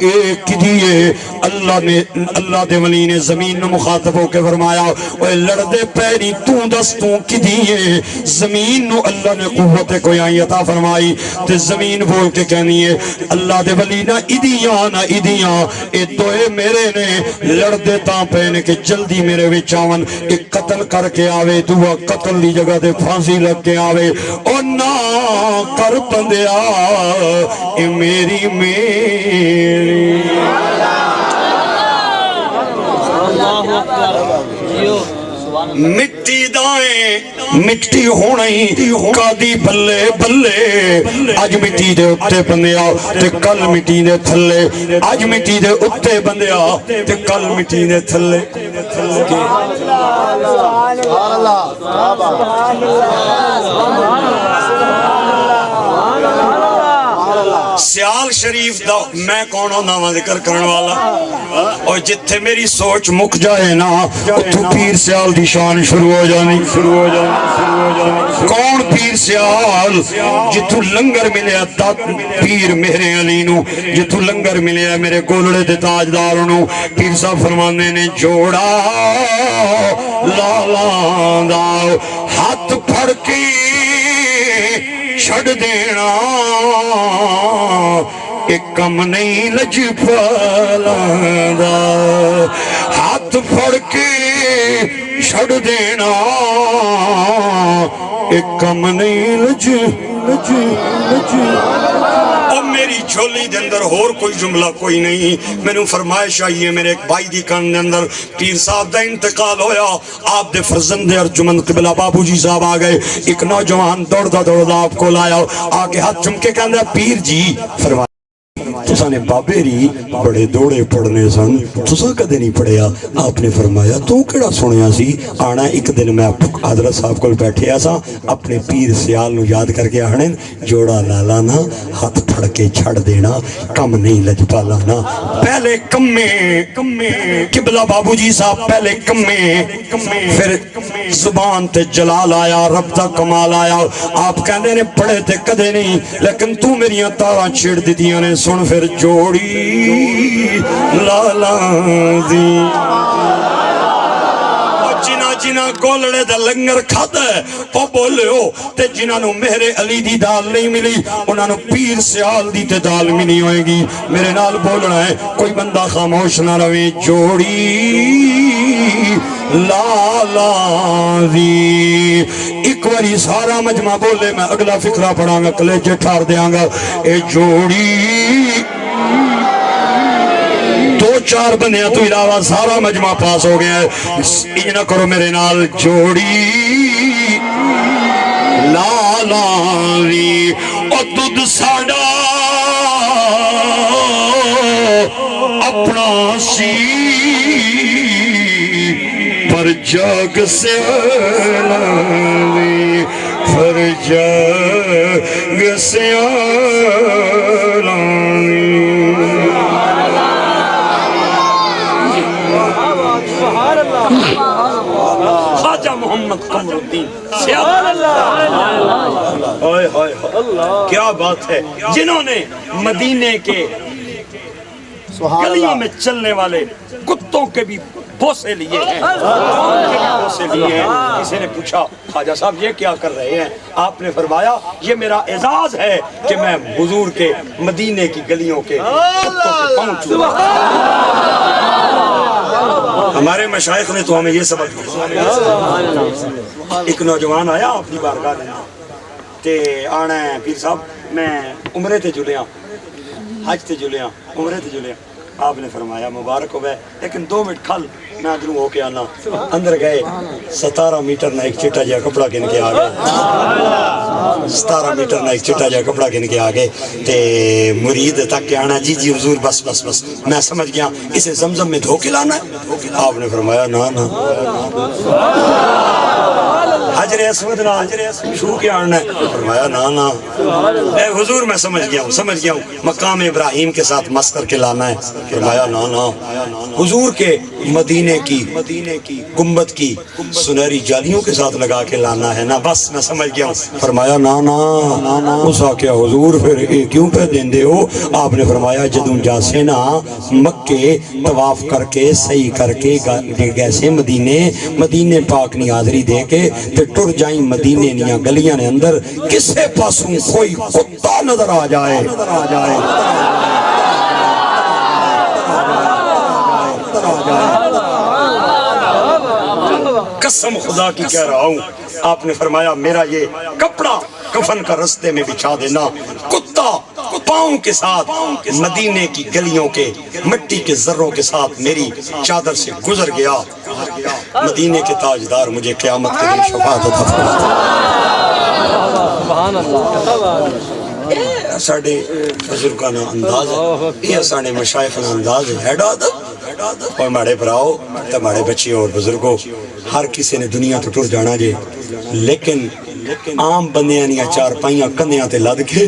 Speaker 3: ایک دیئے اللہ دے ولی نے زمین نے مخاطب ہو کے فرمایا اوے لڑ دے پیری تو دستوں کی دیئے زمین نو اللہ نے قوت کوئی آئی عطا فرمائی تے زمین بول کے کہنی ہے اللہ دے ولی نہ ادیاں اے توے میرے نے لڑ دیتا پہنے کہ جلدی میرے وچاون ایک قتل کر کے آوے دعا قتل دی جگہ دے پھانسی لگ کے آوے او نہ کر بندیا اے میری مٹی دائیں مٹی ہونی قادی بلے بلے آج مٹی دے اتے بندیا تے کل مٹی دے تھلے آج مٹی دے اتے بندیا تے کل مٹی دے تھلے سیال شریف دا میں کون ہوں نامہ ذکر کرنے والا اور جتھے میری سوچ مک جائے نا اتھو پیر سیال دی شان شروع ہو جانی کون پیر سیال جتھو لنگر ملے پیر میرے علی نو جتھو لنگر ملے میرے گولڑے دے تاجدار نو پیر صاحب فرمانے نے جوڑا لالا دا ہاتھ پھڑ کے چھڑ دینا ایک کم نہیں لج پالا ہاتھ پھڑ کے چھڑ دینا ایک کم نہیں لج اور میری جھولی دے اندر اور کوئی جملہ کوئی نہیں میں نے فرمائش آئی ہے میرے ایک بھائی دی کان دے اندر پیر صاحب دا انتقال ہویا آپ دے فرزند ارجمند قبلہ بابو جی صاحب آگئے ایک نوجوان دوڑ دا آپ کو لایا آکے ہاتھ چمکے کہندہ پیر جی فرمائے تساں نے بابے ری بڑے دوڑے پڑھنے سن تساں کدے نہیں پڑھیا آپ نے فرمایا تو کیڑا سنیا سی آنا ایک دن میں حضرت صاحب کو بیٹھے سا اپنے پیر سیال نو یاد کر کے آنے جوڑا لالا نا ہاتھ پھڑ کے چھڑ دینا کم نہیں لجپالا نا پہلے کمے قبلہ بابو جی صاحب پہلے کمے پھر زبان تے جلال آیا رب دا کمال آیا آپ کہندے نے پڑھے تے کدے نہیں لیکن تو میریاں تاراں چھڑ دیتیاں نے سن پھر جوڑی لالا دی جنہ گولڑے دا لنگر کھادا ہے وہ بولے ہو تے جنہ نو میرے علی دی دال نہیں ملی انہاں نو پیر سیال دی تے دال ملی ہوئے گی میرے نال بولنا ہے کوئی بندہ خاموش نہ روے جوڑی لالا دی ایک واری سارا مجمع بولے میں اگلا فکرہ پڑھاں گا کلیجے ٹھار دیاں گا اے جوڑی دو چار بندیاں تو علاوہ سارا مجمع پاس ہو گیا ہے یہ نہ کرو میرے نال جوڑی لالا دی او دودھ ساڑا اپنا سی پر جاگ سے لالی پر جاگ سے لالی خواجہ محمد قمر الدین کیا بات ہے جنہوں نے مدینے کے گلیوں میں چلنے والے کتوں کے بھی بوسے لیے ہیں کسی نے پوچھا خواجہ صاحب یہ کیا کر رہے ہیں آپ نے فرمایا یہ میرا اعزاز ہے کہ میں حضور کے مدینے کی گلیوں کے کتوں سے پہنچوں ہمارے مشائخ نے تو ہمیں یہ سبق دیا ایک نوجوان آیا اپنی بارگاہ میں تے آنا ہے پیر صاحب میں عمرے تے جلیاں حج تے جلیاں عمرے تے جلیاں آپ نے فرمایا مبارک ہو گئے لیکن 2 منٹ کھل میں ادھروں ہو کے آنا اندر گئے 17 میٹر نہ ایک چٹا جا کپڑا گن کے آگئے 17 میٹر نہ ایک چٹا جا کپڑا گن کے آگئے تے مرید تک کے آنا جی حضور بس میں سمجھ گیا اسے زمزم میں دھو کے لانا ہے آپ نے فرمایا نا حجر اسود نہ چھو کے آنا ہے فرمایا نا اے حضور میں سمجھ گیا ہوں مقام ابراہیم کے ساتھ مس کر کے لانا ہے فرمایا نا حضور کے مدینے کی گنبد کی سنہری جالیوں کے ساتھ لگا کے لانا ہے نا بس میں سمجھ گیا ہوں فرمایا نا اسا کیا حضور پھر کیوں پہ دین دے ہو آپ نے فرمایا جدوں جاسے نا مکے طواف کر کے صحیح کر کے گیسے مدینے پاک نی حاضری دے کے تے ٹر جائیں مدینے نیاں گلیاں نے اندر کسے پاسوں کوئی کتا نظر آ جائے قسم خدا کی کہہ رہا ہوں آپ نے فرمایا میرا یہ کپڑا کفن کا رستے میں بچھا دینا کتا پاؤں کے ساتھ مدینے کی گلیوں کے مٹی کے ذروں کے ساتھ میری چادر سے گزر گیا مدینے کے تاجدار مجھے قیامت کے دن شفاعت عطا فرمائے ساڑھے بزرگانہ انداز ہے یہ ساڑھے مشائخانہ انداز ہے اور ماڑے براؤ تے ماڑے بچے اور بزرگوں ہر کسی نے دنیا تو ٹر جانا جے لیکن عام بندیاں نیا چار پائیاں کندیاں تے لد کے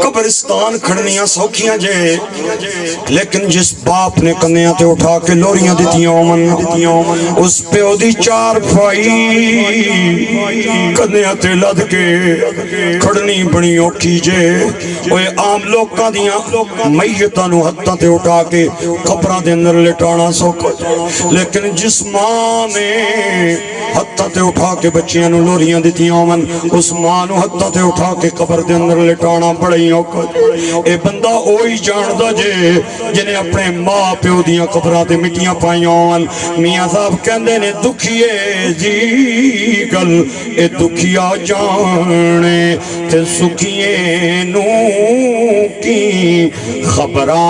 Speaker 3: قبرستان کھڑنیاں سوکھیاں جے لیکن جس باپ نے کندیاں تے اٹھا کے لوریاں دیتیاں اومن اس پہ او دی چار پائی کندیاں تے لد کے کھڑنی بنی اوکھی جے اوے عام لوکاں دیاں میتاں نو ہتھاں تے اٹھا کے قبراں دے اندر لٹانا سوکھ لیکن جس ماں نے ہتھاں تے اٹھا کے بچیاں نو لوریاں دیتیاں اومن اس ماں نو ہتھاں تے اٹھا کے قبر دے اندر لٹانا بڑی اوکھ اے بندہ اوہی جاندا جے جنہیں اپنے ماں پیو دیاں قبراں تے مٹیاں پائیاں ہون میاں صاحب کہندے نے دکھیے جی گل اے دکھیا جانے تے سکھیے نو کی خبراں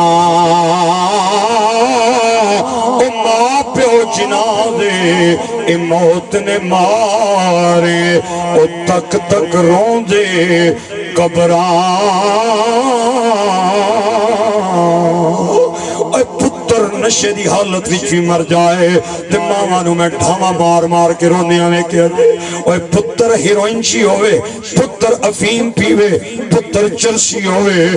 Speaker 3: او ماں پیو جنا دے اے موت نے مارے او تک تک رون دے قبراں اے پتر نشے دی حالت وچ بھی مر جائے تے ماواں نوں میں ڈھاواں مار مار کے روندیاں ویکھیا اے پتر ہیروئنچی ہوئے پتر افیم پیوے پتر چرسی ہوئے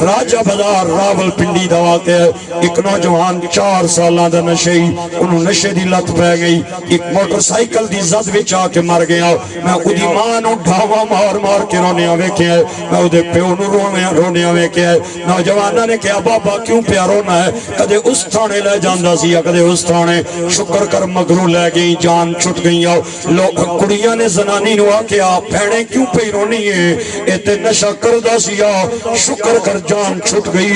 Speaker 3: راجہ بازار راول پنڈی دا واقعہ ایک نوجوان 4 سالاں دا نشئی انہوں نشے دی لت پہ گئی ایک موٹر سائیکل دی زد وچ آ کے مر گیا میں اودی ماں نوں ڈھاواں مار مار کے روندیاں ویکھیا میں اودے پیو نوں روندیاں ویکھیا نوجواناں نے کہا بابا کیوں پیا رونا ہے کدے اس تھانے لے جاندا سی کدے اس تھانے شکر کر مگروں لے گئی جان چھٹ گئی کڑیاں نے زنانی نو آکھیا بھیڑے کیوں پہ رونی ہے اے تے نشہ کردا سی شکر کر جان چھٹ گئی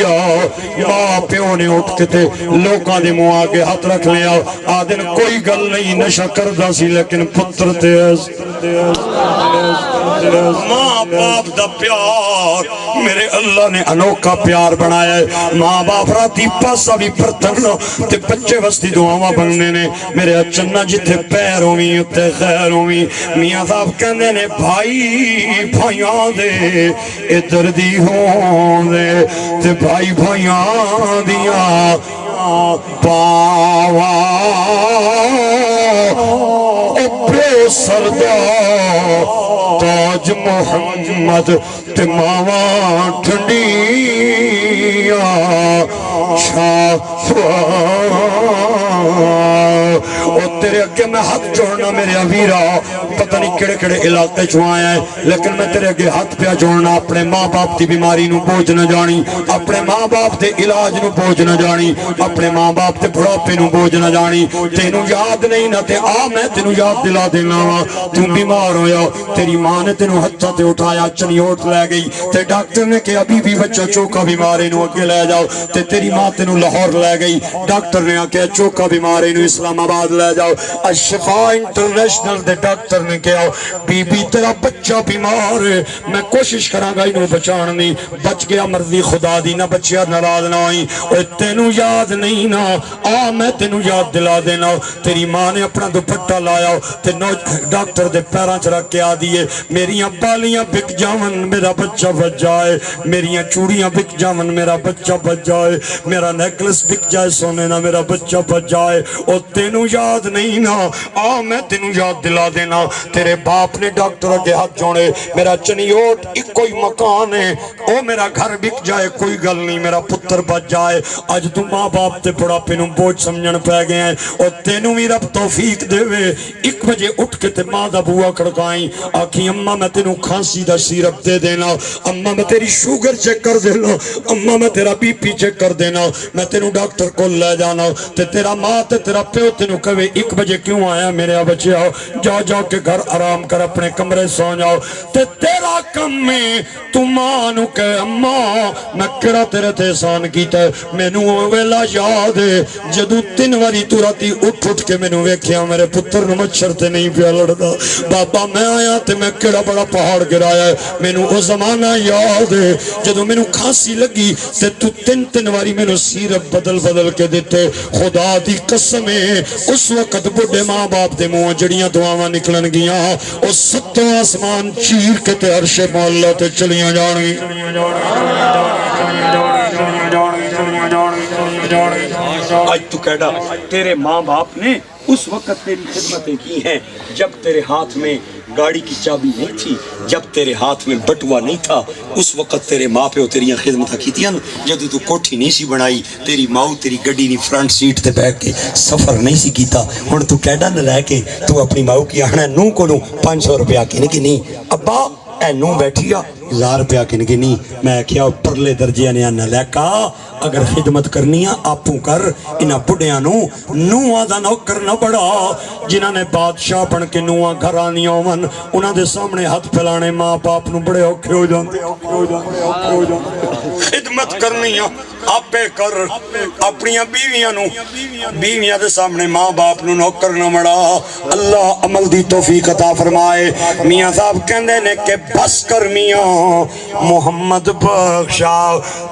Speaker 3: ماں پیو نے اٹھ کے تے لوکاں دے منہ آگے ہاتھ رکھ لیا آدن کوئی گل نہیں نشہ کردا سی لیکن پتر تے ماں باپ دا پیار میرے اللہ نے انوکھا پیار بنایا ہے ماں باپ راتی پاسا بھی پرتن تے بچے وستی دعاواں بننے نے میرے اچھنا جتھے پیر ہوئی اتے خیر ہوئی میاں صاحب کہندے نے بھائی بھائیاں دے ادھر دی ہون دے تے بھائی بھائیاں دیاں پاوا اپنے سردار تاج محمد تے ماواں ٹھنڈیاں شاہ تیرے اگے میں ہاتھ جوڑنا میرے امیرہ پتہ نہیں کڑے کڑے علاقے چھوائے ہیں لیکن میں تیرے اگے ہاتھ پہ جوڑنا اپنے ماں باپ دی بیماری نو بوجھ نہ جانی اپنے ماں باپ دے علاج نو بوجھ نہ جانی اپنے ماں باپ دے بڑھاپے نو بوجھ نہ جانی تینوں یاد نہیں نہ تے میں تینوں یاد دلا دینا وا تم بیمار ہویا تیری ماں نے تینوں ہتھا تے اٹھایا چنیوٹ لے گئی تے ڈاکٹر نے کہ ابھی بھی بچہ چوکا بیمارے نو اگے لے جاؤ تے تیری ماں تینوں لاہور لے گئی ڈاکٹر نے کہ چوکا بیمارے نو اسلام آباد لے جاؤ الشفا انٹرنیشنل دے ڈاکٹر نے کہا بی بی تیرا بچہ بیمار ہے میں کوشش کراں گا انہوں بچاننی بچ گیا مرضی خدا دی نہ بچیا ناراض نہ ہوئی اور تینوں یاد نہیں نا میں تینوں یاد دلا دینا تیری ماں نے اپنا دوپٹہ لایا تے ڈاکٹر دے پیراں چ رکھ کے آ دیے میریاں بالیاں بک جاون میرا بچہ بچ جائے میریاں چوڑیاں بک جاون میرا بچہ بچ جائے میرا نیکلس بک جائے سونے نا میرا بچہ بچ جائے اور تینوں یاد نہیں نا میں تینوں یاد دلا دینا تیرے باپ نے ڈاکٹر کے ہاتھ جوڑے میرا چنیوٹ ایک کوئی مکان ہے او میرا گھر بک جائے کوئی گل نہیں میرا پتر بچ جائے آج تو ماں باپ تے بڑا پینوں بوجھ سمجھن پہ گئے ہیں اور تینوں بھی رب توفیق دے وے 1 بجے اٹھ کے تے ماں دا بوا کھڑکائیں آکھی اممہ میں تینوں کھانسی دا سیرپ دے دینا اممہ میں تیری شوگر چیک کر دینا اممہ میں تیرا بی پی چیک کر دینا میں تینوں ڈاکٹر کو لے جانا تے تیرا ماں تے تیرا پیو تینوں کہوے 1 بجے کیوں آیا میرے بچے آؤ جاؤ جاؤ کے گھر آرام کر اپنے کمرے سو جاؤ تے تیرا کم میں تو ماں نو کہ اماں میں کڑا تیرے تے احسان کیتا ہے مینوں ویلا یاد ہے جدو 3 واری تو راتی اٹھ اٹھ کے مینوں ویکھیا میرے پتر نو مچھر تے نہیں پیا لڑدا بابا میں آیا تے میں کڑا بڑا پہاڑ گرایا ہے مینوں او زمانہ یاد ہے جدو مینوں کھانسی لگی تے تو 3 واری مینوں سیرپ بدل بدل کے دیتے خدا دی قسم ہے اس وقت بڑے ماں باپ دے منہ جڑیاں دعاواں نکلن گیاں او 7 آسمان چیر کے تے عرش مولا تے چلیاں جان گی
Speaker 1: آج تو کہڑا تیرے ماں باپ نے اس وقت تیری خدمتیں کی ہیں جب تیرے ہاتھ میں گاڑی کی چابی نہیں تھی جب تیرے ہاتھ میں بٹوا نہیں تھا اس وقت تیرے ماں پہ تیری خدمتیں کی تھی جدو تو کوٹھی نہیں سی بنائی تیری ماں تیری گڈی نہیں فرنٹ سیٹ تے بیٹھ کے سفر نہیں سی کیتا ہن تو کیڈا نہ لے کے تو اپنی ماں کی آنا نو کو 500 روپیہ کی نہیں ابا اے نو بیٹھیا 1000 روپیہ کی نہیں میں کیا پرلے درجے نے نہ لے کا اگر خدمت کرنی ہے آپوں کر انہاں بڑھیاں نوہاں دا نوکر نہ بڑا جنہاں نے بادشاہ بن کے نوہاں گھر آنیاں ہون انہاں دے سامنے ہاتھ پھیلانے ماں باپ نو بڑے اوکھے ہو جاندے
Speaker 3: خدمت کرنی ہے آپے کر اپنی بیویاں دے سامنے ماں باپ نو نوکر نہ بڑا اللہ عمل دی توفیق عطا فرمائے میاں صاحب کہندے نے کہ بس کر میاں محمد بخشا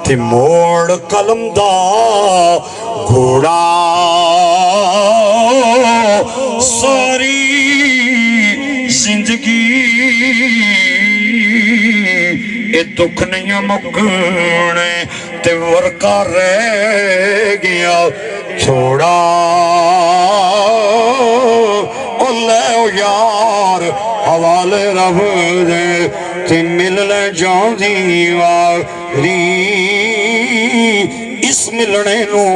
Speaker 3: تے موڑ قلم دا گھوڑا ساری زندگی اے دکھ نہیں مکنے تے ورقہ رہ گیا چھوڑا او لے او یار حوالے رب دے تے ملنے جاندی واری اس ملنے نو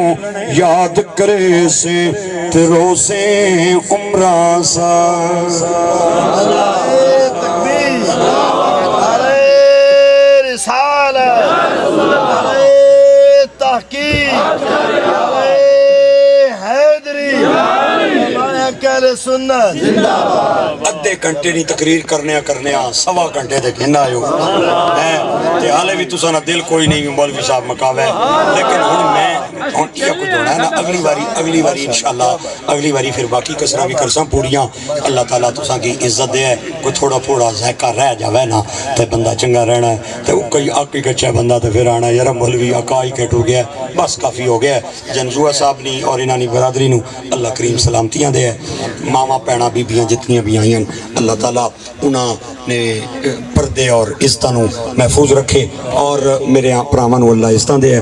Speaker 3: یاد کرے سے تے روزے عمرہ سا ادھے گھنٹے نہیں تقریر کرنے سوا گھنٹے تک ہننا تے حالے بھی تساں دل کوئی نہیں مولوی صاحب مکاوے لیکن ہن یہ کچھ ہونا ہے نا اگلی باری انشاءاللہ اگلی باری پھر باقی کسرہ بھی کرساں پوڑیاں اللہ تعالیٰ تساں کی عزت دے ہے کوئی تھوڑا پھوڑا ذائقہ رہ جاوے نا تے بندہ چنگا رہنا ہے تے کوئی آکی کچھا بندہ تے پھر آنا یار مولوی آقا ہی کٹ ہو گیا بس کافی ہو گیا جنزوہ صاحب نی اور انہانی برادری نو اللہ کریم سلامتیاں دے ہے ماما پینا بیبیاں جتنی بھی آئیں اللہ تعالیٰ انہاں نے پردے اور عزتانوں محفوظ رکھے اور میرے پرامان اللہ عزتان دے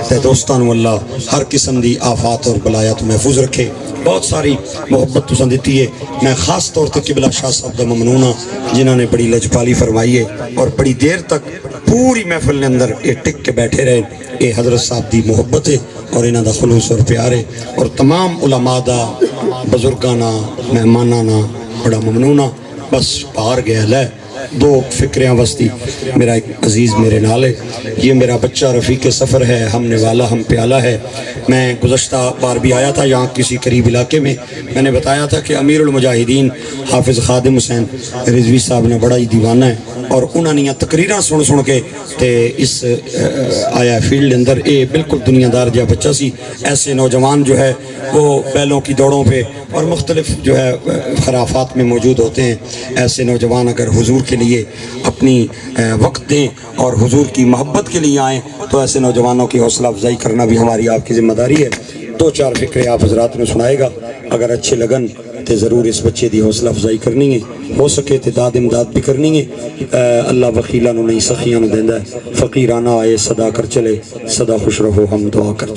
Speaker 3: تے دوستان اللہ ہر قسم دی آفات اور بلایات محفوظ رکھے بہت ساری محبت تساں دیتی ہے میں خاص طور تے قبلہ شاہ صاحب دا ممنونہ جنہاں نے بڑی لجپالی فرمائی ہے اور بڑی دیر تک پوری محفل نے اندر یہ ٹک کے بیٹھے رہے اے حضرت صاحب دی محبت ہے اور انہاں دا خلوص اور پیار ہے اور تمام علماء دا بزرگانا مہمانانا بڑا ممنونہ بس باہر گیا لے دو فکریاں وسطی میرا ایک عزیز میرے نال ہے یہ میرا بچہ رفیق سفر ہے ہم نے والا ہم پیالہ ہے میں گزشتہ بار بھی آیا تھا یہاں کسی قریب علاقے میں نے بتایا تھا کہ امیر المجاہدین حافظ خادم حسین رضوی صاحب نے بڑا ہی دیوانہ ہے اور انہوں نے تقریریں سن کے تے اس آیا فیلڈ اندر اے بالکل دنیا دار جا بچہ سی ایسے نوجوان جو ہے وہ بیلوں کی دوڑوں پہ اور مختلف جو ہے خرافات میں موجود ہوتے ہیں ایسے نوجوان اگر حضور کے لیے اپنی وقت دیں اور حضور کی محبت کے لیے آئیں تو ایسے نوجوانوں کی حوصلہ افزائی کرنا بھی ہماری آپ کی ذمہ داری ہے دو چار فکرے آپ حضرات نے سنائے گا اگر اچھے لگن تے ضرور اس بچے دی حوصلہ افزائی کرنی ہے ہو سکے تے داد امداد بھی کرنی ہے اللہ وکیلہ نو نہیں سخیاں نو دیندا ہے فقیرانہ آئے صدا کر چلے صدا خوش رہو ہم دعا کر